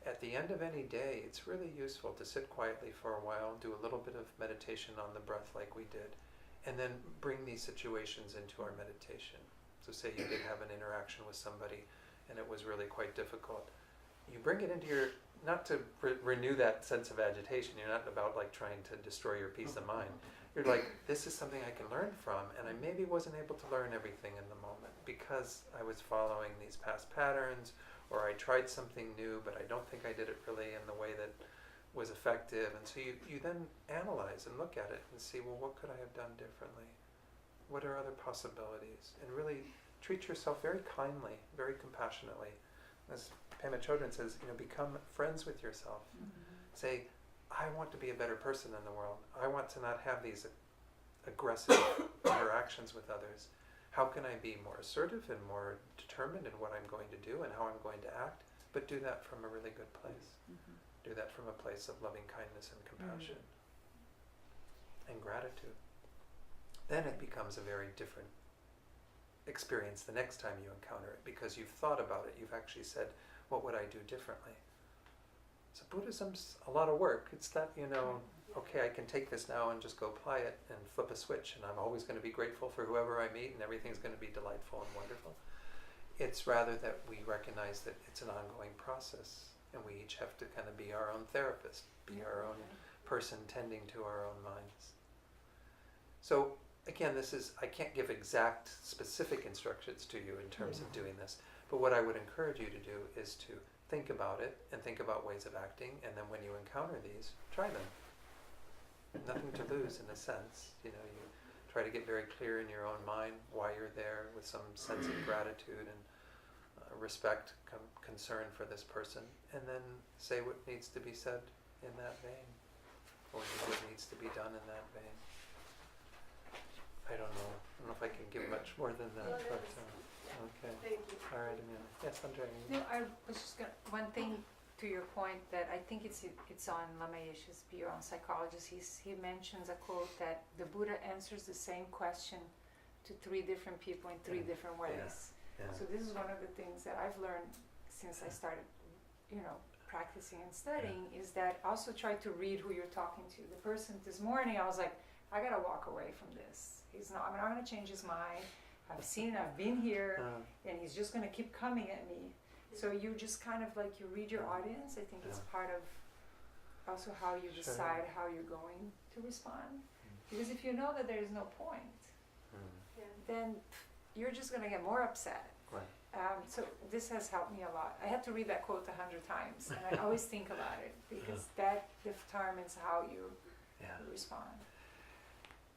[SPEAKER 1] at the end of any day, it's really useful to sit quietly for a while, do a little bit of meditation on the breath like we did, and then bring these situations into our meditation. So say you did have an interaction with somebody and it was really quite difficult. You bring it into your, not to renew that sense of agitation, you're not about like trying to destroy your peace of mind. You're like, this is something I can learn from, and I maybe wasn't able to learn everything in the moment because I was following these past patterns, or I tried something new, but I don't think I did it really in the way that was effective. And so you then analyze and look at it and see, well, what could I have done differently? What are other possibilities? And really treat yourself very kindly, very compassionately. As Pema Chodron says, become friends with yourself. Say, I want to be a better person in the world. I want to not have these aggressive interactions with others. How can I be more assertive and more determined in what I'm going to do and how I'm going to act, but do that from a really good place. Do that from a place of loving kindness and compassion and gratitude. Then it becomes a very different experience the next time you encounter it, because you've thought about it. You've actually said, what would I do differently? So Buddhism's a lot of work. It's not, okay, I can take this now and just go apply it and flip a switch, and I'm always going to be grateful for whoever I meet and everything's going to be delightful and wonderful. It's rather that we recognize that it's an ongoing process, and we each have to kind of be our own therapist, be our own person tending to our own minds. So again, I can't give exact specific instructions to you in terms of doing this, but what I would encourage you to do is to think about it and think about ways of acting, and then when you encounter these, try them. Nothing to lose in a sense. You try to get very clear in your own mind why you're there with some sense of gratitude and respect, concern for this person, and then say what needs to be said in that vein, or do what needs to be done in that vein. I don't know if I can give much more than that, but okay.
[SPEAKER 3] Thank you.
[SPEAKER 1] All right, Amelia. Yes, Andrea.
[SPEAKER 4] No, I was just one thing to your point that I think it's on Lama Yeshe's Beyond Psychologist. He mentions a quote that the Buddha answers the same question to 3 different people in 3 different ways.
[SPEAKER 1] Yeah.
[SPEAKER 4] So this is one of the things that I've learned since I started, practicing and studying, is that also try to read who you're talking to. The person this morning, I was like, I gotta walk away from this. I'm not gonna change his mind. I've seen it, I've been here, and he's just gonna keep coming at me. So you just kind of like, you read your audience. I think it's part of also how you decide how you're going to respond. Because if you know that there is no point, then you're just gonna get more upset.
[SPEAKER 1] Right.
[SPEAKER 4] So this has helped me a lot. I had to read that quote 100 times, and I always think about it, because that determines how you respond.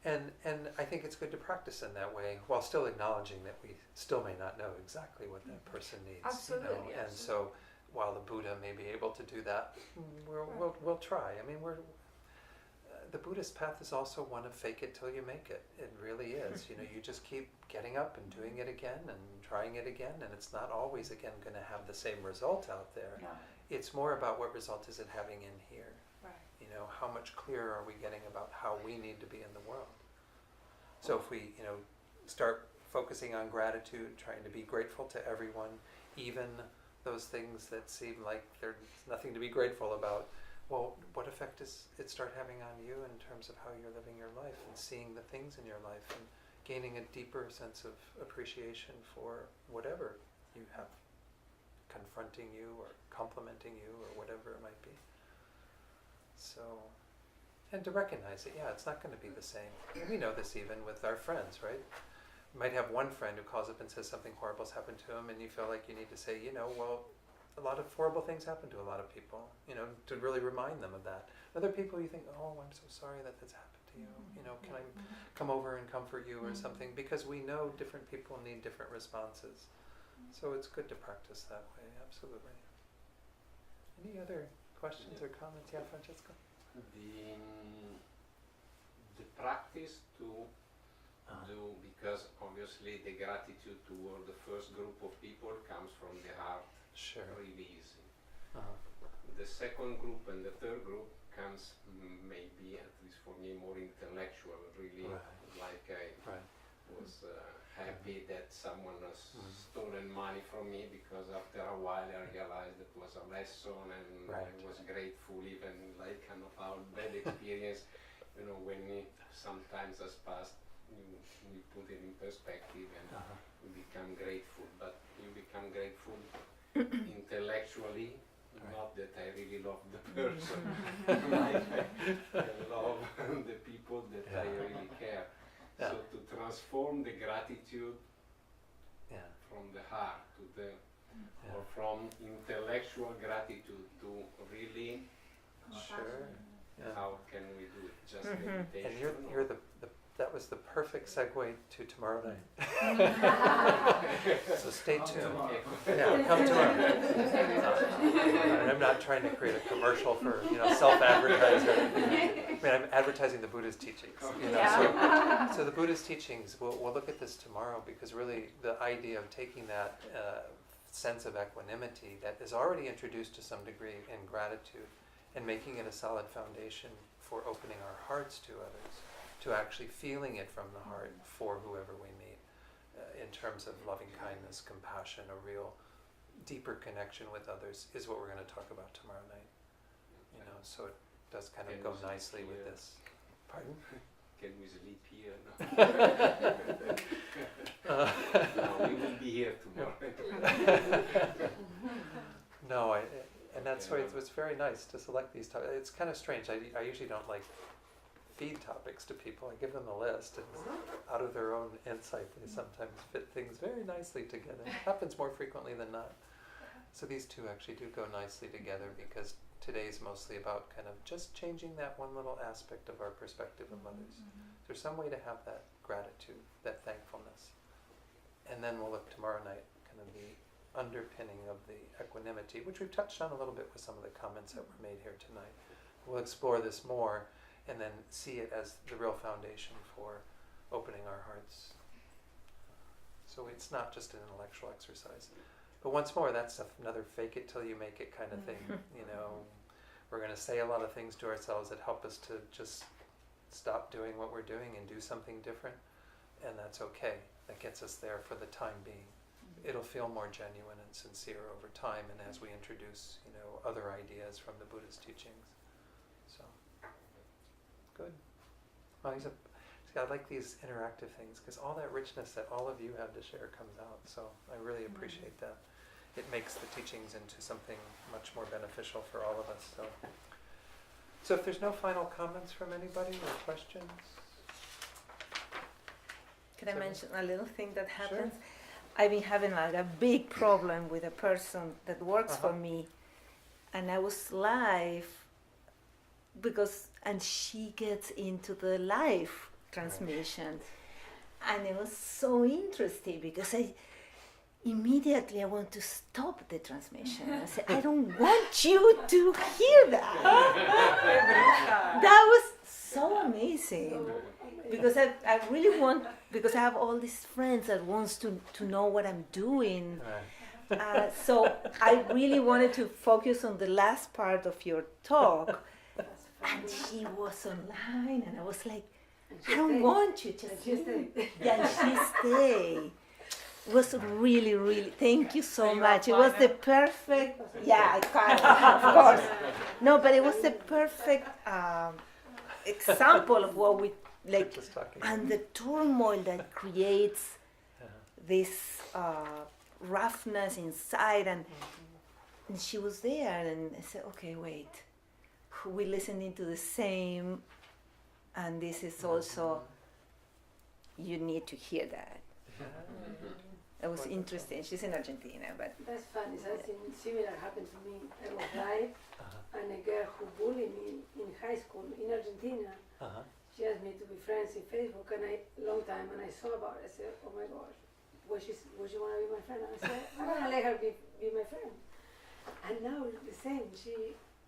[SPEAKER 1] And I think it's good to practice in that way, while still acknowledging that we still may not know exactly what that person needs.
[SPEAKER 4] Absolutely.
[SPEAKER 1] And so, while the Buddha may be able to do that, we'll try. I mean, the Buddhist path is also one of fake it till you make it. It really is. You just keep getting up and doing it again and trying it again, and it's not always again going to have the same result out there.
[SPEAKER 4] No.
[SPEAKER 1] It's more about what result is it having in here.
[SPEAKER 4] Right.
[SPEAKER 1] How much clearer are we getting about how we need to be in the world? So if we, start focusing on gratitude, trying to be grateful to everyone, even those things that seem like there's nothing to be grateful about, well, what effect does it start having on you in terms of how you're living your life and seeing the things in your life and gaining a deeper sense of appreciation for whatever you have confronting you or complimenting you or whatever it might be. So, and to recognize it, it's not going to be the same. And we know this even with our friends, right? You might have one friend who calls up and says something horrible's happened to him, and you feel like you need to say, well, a lot of horrible things happen to a lot of people, to really remind them of that. Other people you think, oh, I'm so sorry that that's happened to you. Can I come over and comfort you or something? Because we know different people need different responses. So it's good to practice that way, absolutely. Any other questions or comments? Yeah, Francesco?
[SPEAKER 6] The practice to do, because obviously the gratitude toward the first group of people comes from the heart.
[SPEAKER 1] Sure.
[SPEAKER 6] Really easy. The second group and the third group comes maybe, at least for me, more intellectual, really. Like I was happy that someone has stolen money from me, because after a while I realized it was a lesson, and I was grateful, even like kind of our bad experience, when it sometimes has passed, we put it in perspective and we become grateful. But you become grateful intellectually, not that I really love the person, I love the people that I really care. So to transform the gratitude from the heart to or from intellectual gratitude to really, how can we do it? Just meditation.
[SPEAKER 1] And you're that was the perfect segue to tomorrow night. So stay tuned. Come tomorrow. I'm not trying to create a commercial for self-advertising. I mean, I'm advertising the Buddha's teachings. So the Buddha's teachings. We'll look at this tomorrow, because really the idea of taking that sense of equanimity that is already introduced to some degree in gratitude, and making it a solid foundation for opening our hearts to others, to actually feeling it from the heart for whoever we meet, in terms of loving kindness, compassion, a real deeper connection with others, is what we're going to talk about tomorrow night. So it does kind of go nicely with this. Pardon?
[SPEAKER 6] Can we sleep here? No, we will be here tomorrow.
[SPEAKER 1] No, and that's why it's very nice to select these topics. It's kind of strange. I usually don't feed topics to people. I give them a list, and out of their own insight, they sometimes fit things very nicely together. It happens more frequently than not. So these two actually do go nicely together, because today's mostly about kind of just changing that one little aspect of our perspective of others. There's some way to have that gratitude, that thankfulness. And then we'll look tomorrow night, kind of the underpinning of the equanimity, which we've touched on a little bit with some of the comments that were made here tonight. We'll explore this more, and then see it as the real foundation for opening our hearts. So it's not just an intellectual exercise. But once more, that's another fake it till you make it kind of thing. You know, we're going to say a lot of things to ourselves that help us to just stop doing what we're doing and do something different, and that's okay. That gets us there for the time being. It'll feel more genuine and sincere over time, and as we introduce, you know, other ideas from the Buddha's teachings. So, good. Well, I like these interactive things because all that richness that all of you have to share comes out. So I really appreciate that. It makes the teachings into something much more beneficial for all of us. So if there's no final comments from anybody or questions.
[SPEAKER 10] Can I mention a little thing that happens?
[SPEAKER 1] Sure.
[SPEAKER 10] I've been having like a big problem with a person that works for me, and I was live and she gets into the live transmission, and it was so interesting because I want to stop the transmission. I said, I don't want you to hear that. That was so amazing. Because I really want, because I have all these friends that wants to know what I'm doing. So I really wanted to focus on the last part of your talk. And she was online, and I was like, I don't want you to stay. Yeah, and she stayed. It was really, really, thank you so much. It was the perfect, I can't, of course. No, but it was the perfect example of what we, like, and the turmoil that creates this roughness inside. And she was there, and I said, okay, wait. We're listening to the same, and this is also, you need to hear that. It was interesting. She's in Argentina, but
[SPEAKER 11] that's funny. Something similar happened to me. I was live, and a girl who bullied me in high school in Argentina, she asked me to be friends in Facebook, and long time, and I saw about it. I said, oh my gosh, would she want to be my friend? And I said, I'm gonna let her be my friend. And now the same.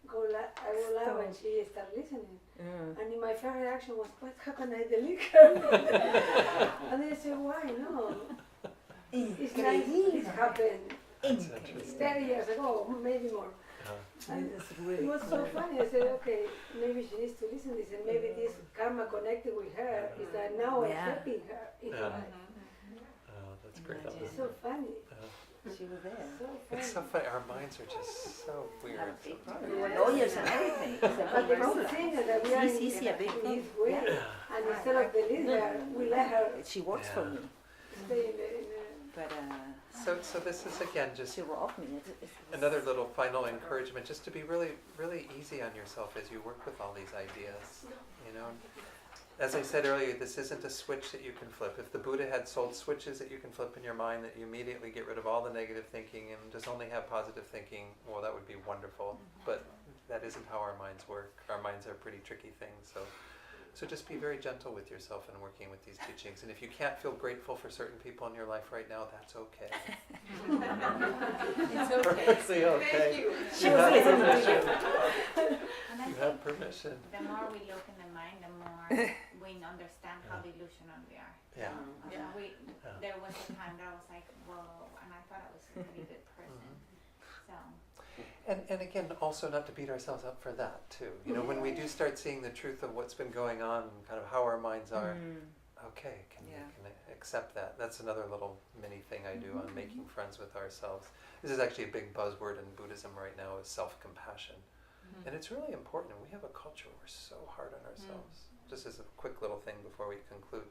[SPEAKER 11] I go live and she started listening. And my first reaction was, what? How can I delete her? And I said, why? No. It's like this happened 30 years ago, maybe more. And it was so funny. I said, okay, maybe she needs to listen to this, and maybe this karma connected with her is that now I'm helping her in her life.
[SPEAKER 1] Oh, that's great.
[SPEAKER 11] It's so funny.
[SPEAKER 10] she was there.
[SPEAKER 11] So funny.
[SPEAKER 1] It's so funny. Our minds are just so weird.
[SPEAKER 10] We were lawyers and everything. It's a
[SPEAKER 11] But
[SPEAKER 10] big
[SPEAKER 11] the
[SPEAKER 10] problem.
[SPEAKER 11] thing is that we are
[SPEAKER 10] It's easy, a big
[SPEAKER 11] in
[SPEAKER 10] thing.
[SPEAKER 11] this way, and instead of deleting her, we let her
[SPEAKER 10] She works for me,
[SPEAKER 11] stay in the
[SPEAKER 10] but
[SPEAKER 1] So this is again just
[SPEAKER 10] she robbed me. It's
[SPEAKER 1] another little final encouragement, just to be really, really easy on yourself as you work with all these ideas. You know, as I said earlier, this isn't a switch that you can flip. If the Buddha had sold switches that you can flip in your mind, that you immediately get rid of all the negative thinking and just only have positive thinking, well, that would be wonderful. But that isn't how our minds work. Our minds are pretty tricky things. So just be very gentle with yourself in working with these teachings. And if you can't feel grateful for certain people in your life right now, that's okay.
[SPEAKER 4] It's okay.
[SPEAKER 1] Perfectly okay.
[SPEAKER 4] Thank you.
[SPEAKER 10] She was listening to you.
[SPEAKER 2] And I
[SPEAKER 1] You
[SPEAKER 2] think
[SPEAKER 1] have permission.
[SPEAKER 2] the more we look in the mind, the more we understand how delusional we are.
[SPEAKER 1] Yeah.
[SPEAKER 2] There was a time that I was like, whoa, and I thought I was a really good person. So.
[SPEAKER 1] And again, also not to beat ourselves up for that too. You know, when we do start seeing the truth of what's been going on, kind of how our minds are, okay, can I accept that? That's another little mini thing I do on making friends with ourselves. This is actually a big buzzword in Buddhism right now, is self-compassion. And it's really important. We have a culture where we're so hard on ourselves. Just as a quick little thing before we conclude,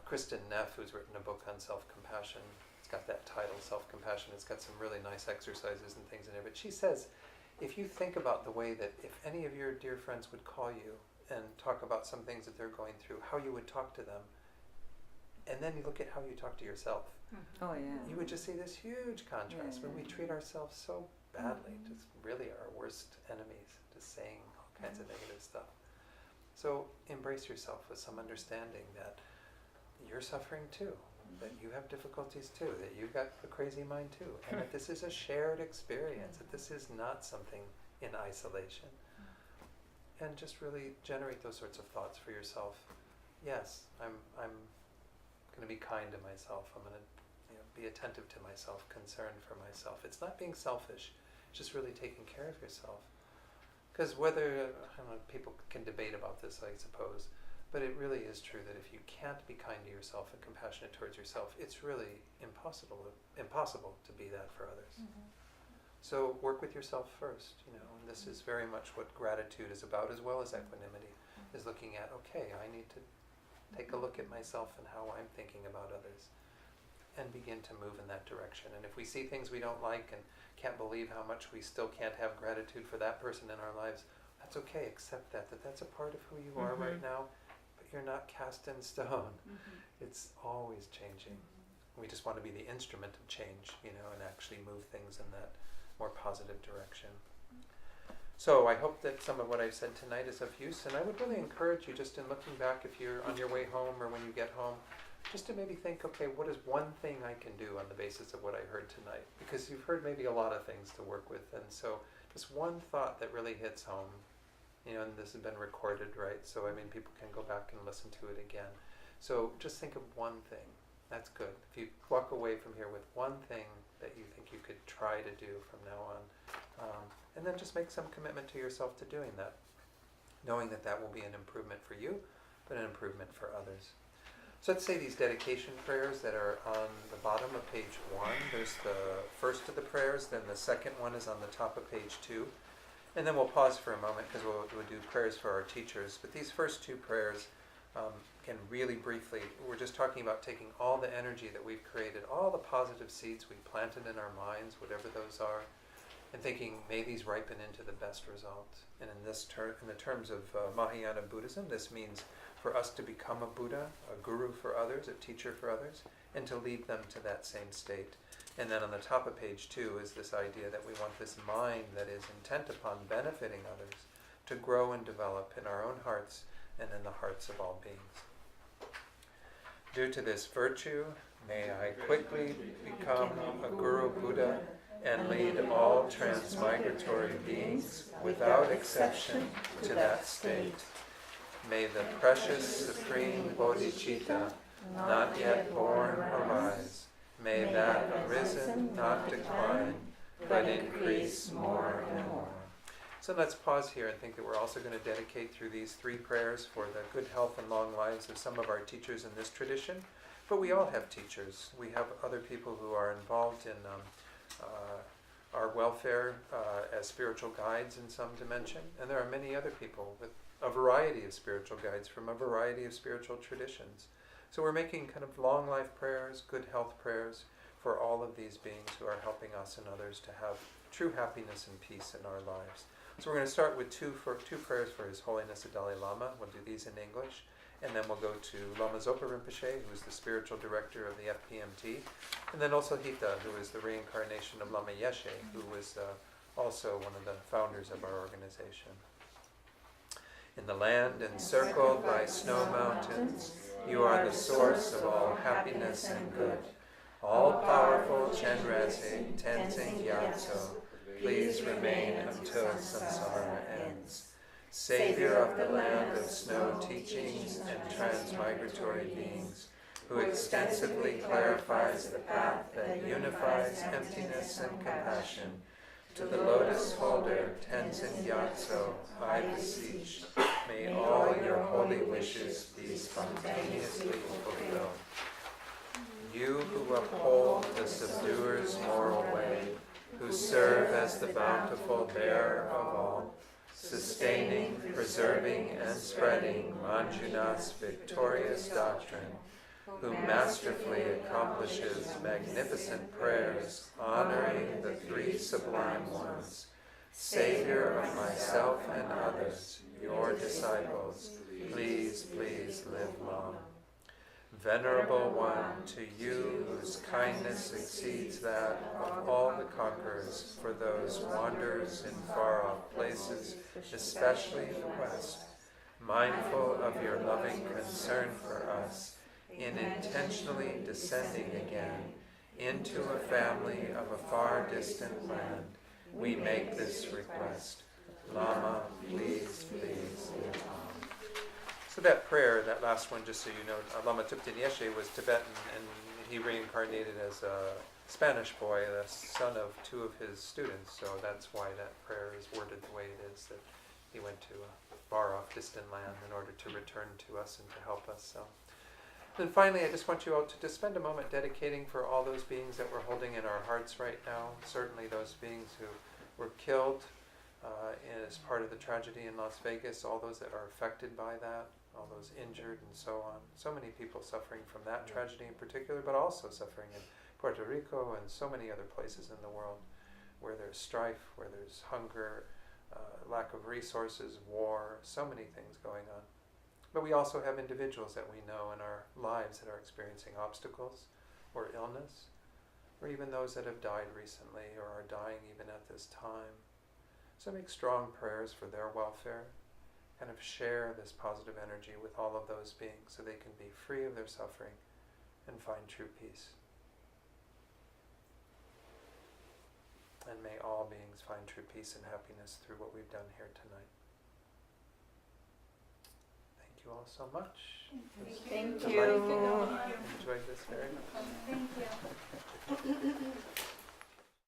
[SPEAKER 1] Kristen Neff, who's written a book on self-compassion, it's got that title, Self-Compassion. It's got some really nice exercises and things in it. But she says, if you think about the way that if any of your dear friends would call you and talk about some things that they're going through, how you would talk to them, and then you look at how you talk to yourself, you would just see this huge contrast when we treat ourselves so badly, just really our worst enemies, just saying all kinds of negative stuff. So embrace yourself with some understanding that you're suffering too, that you have difficulties too, that you've got a crazy mind too, and that this is a shared experience, that this is not something in isolation. And just really generate those sorts of thoughts for yourself. Yes, I'm going to be kind to myself. I'm going to be attentive to myself, concerned for myself. It's not being selfish, it's just really taking care of yourself. Because whether, I don't know, people can debate about this, I suppose, but it really is true that if you can't be kind to yourself and compassionate towards yourself, it's really impossible to be that for others. Mm-hmm. So work with yourself first, and this is very much what gratitude is about, as well as equanimity, is looking at, okay, I need to take a look at myself and how I'm thinking about others, and begin to move in that direction. And if we see things we don't like and can't believe how much we still can't have gratitude for that person in our lives, that's okay. Accept that's a part of who you are right now, but you're not cast in stone. It's always changing. We just want to be the instrument of change, and actually move things in that more positive direction. So I hope that some of what I've said tonight is of use, and I would really encourage you, just in looking back, if you're on your way home or when you get home, just to maybe think, okay, what is one thing I can do on the basis of what I heard tonight? Because you've heard maybe a lot of things to work with, and so just one thought that really hits home, and this has been recorded, right? So people can go back and listen to it again. So just think of one thing. That's good. If you walk away from here with one thing that you think you could try to do from now on, and then just make some commitment to yourself to doing that, knowing that will be an improvement for you, but an improvement for others. So let's say these dedication prayers that are on the bottom of page 1. There's the first of the prayers, then the second one is on the top of page 2. And then we'll pause for a moment because we'll do prayers for our teachers. But these first 2 prayers, again, really briefly, we're just talking about taking all the energy that we've created, all the positive seeds we planted in our minds, whatever those are, and thinking, may these ripen into the best results. And in the terms of Mahayana Buddhism, this means for us to become a Buddha, a guru for others, a teacher for others, and to lead them to that same state. And then on the top of page 2 is this idea that we want this mind that is intent upon benefiting others to grow and develop in our own hearts and in the hearts of all beings. Due to this virtue, may I quickly become a Guru Buddha and lead all transmigratory beings without exception to that state. May the precious Supreme Bodhicitta, not yet born, arise. May that arisen not decline, but increase more and more. So let's pause here and think that we're also going to dedicate through these 3 prayers for the good health and long lives of some of our teachers in this tradition. But we all have teachers. We have other people who are involved in our welfare as spiritual guides in some dimension. And there are many other people with a variety of spiritual guides from a variety of spiritual traditions. So we're making kind of long life prayers, good health prayers for all of these beings who are helping us and others to have true happiness and peace in our lives. So we're going to start with two prayers for His Holiness the Dalai Lama. We'll do these in English. And then we'll go to Lama Zopa Rinpoche, who is the spiritual director of the FPMT. And then also Hita, who is the reincarnation of Lama Yeshe, who was also one of the founders of our organization. In the land encircled by snow mountains, you are the source of all happiness and good. All-powerful Chenrezig Tenzin Gyatso, please remain until samsara ends. Savior of the land of snow teachings and transmigratory beings, who extensively clarifies the path that unifies emptiness and compassion, to the lotus holder Tenzin Gyatso, I beseech, may all your holy wishes be spontaneously fulfilled. You who uphold the subduer's moral way, who serve as the bountiful bearer of all, sustaining, preserving, and spreading Manjunath's victorious doctrine, who masterfully accomplishes magnificent prayers honoring the 3 sublime ones, Savior of myself and others, your disciples, please, please live long. Venerable One, to you whose kindness exceeds that of all the conquerors for those wanderers in far-off places, especially the West, mindful of your loving concern for us, in intentionally descending again into a family of a far distant land, we make this request. Lama, please, please live on. So that prayer, that last one, just so you know, Lama Thupten Yeshe was Tibetan, and he reincarnated as a Spanish boy, the son of 2 of his students, so that's why that prayer is worded the way it is, that he went to a far-off distant land in order to return to us and to help us. So. And finally, I just want you all to just spend a moment dedicating for all those beings that we're holding in our hearts right now, certainly those beings who were killed as part of the tragedy in Las Vegas, all those that are affected by that, all those injured and so on. So many people suffering from that tragedy in particular, but also suffering in Puerto Rico and so many other places in the world where there's strife, where there's hunger, lack of resources, war, so many things going on. But we also have individuals that we know in our lives that are experiencing obstacles or illness, or even those that have died recently or are dying even at this time. So make strong prayers for their welfare. Kind of share this positive energy with all of those beings so they can be free of their suffering and find true peace. And may all beings find true peace and happiness through what we've done here tonight. Thank you all so much.
[SPEAKER 10] Thank you.
[SPEAKER 1] Enjoyed this very much.
[SPEAKER 11] Thank you.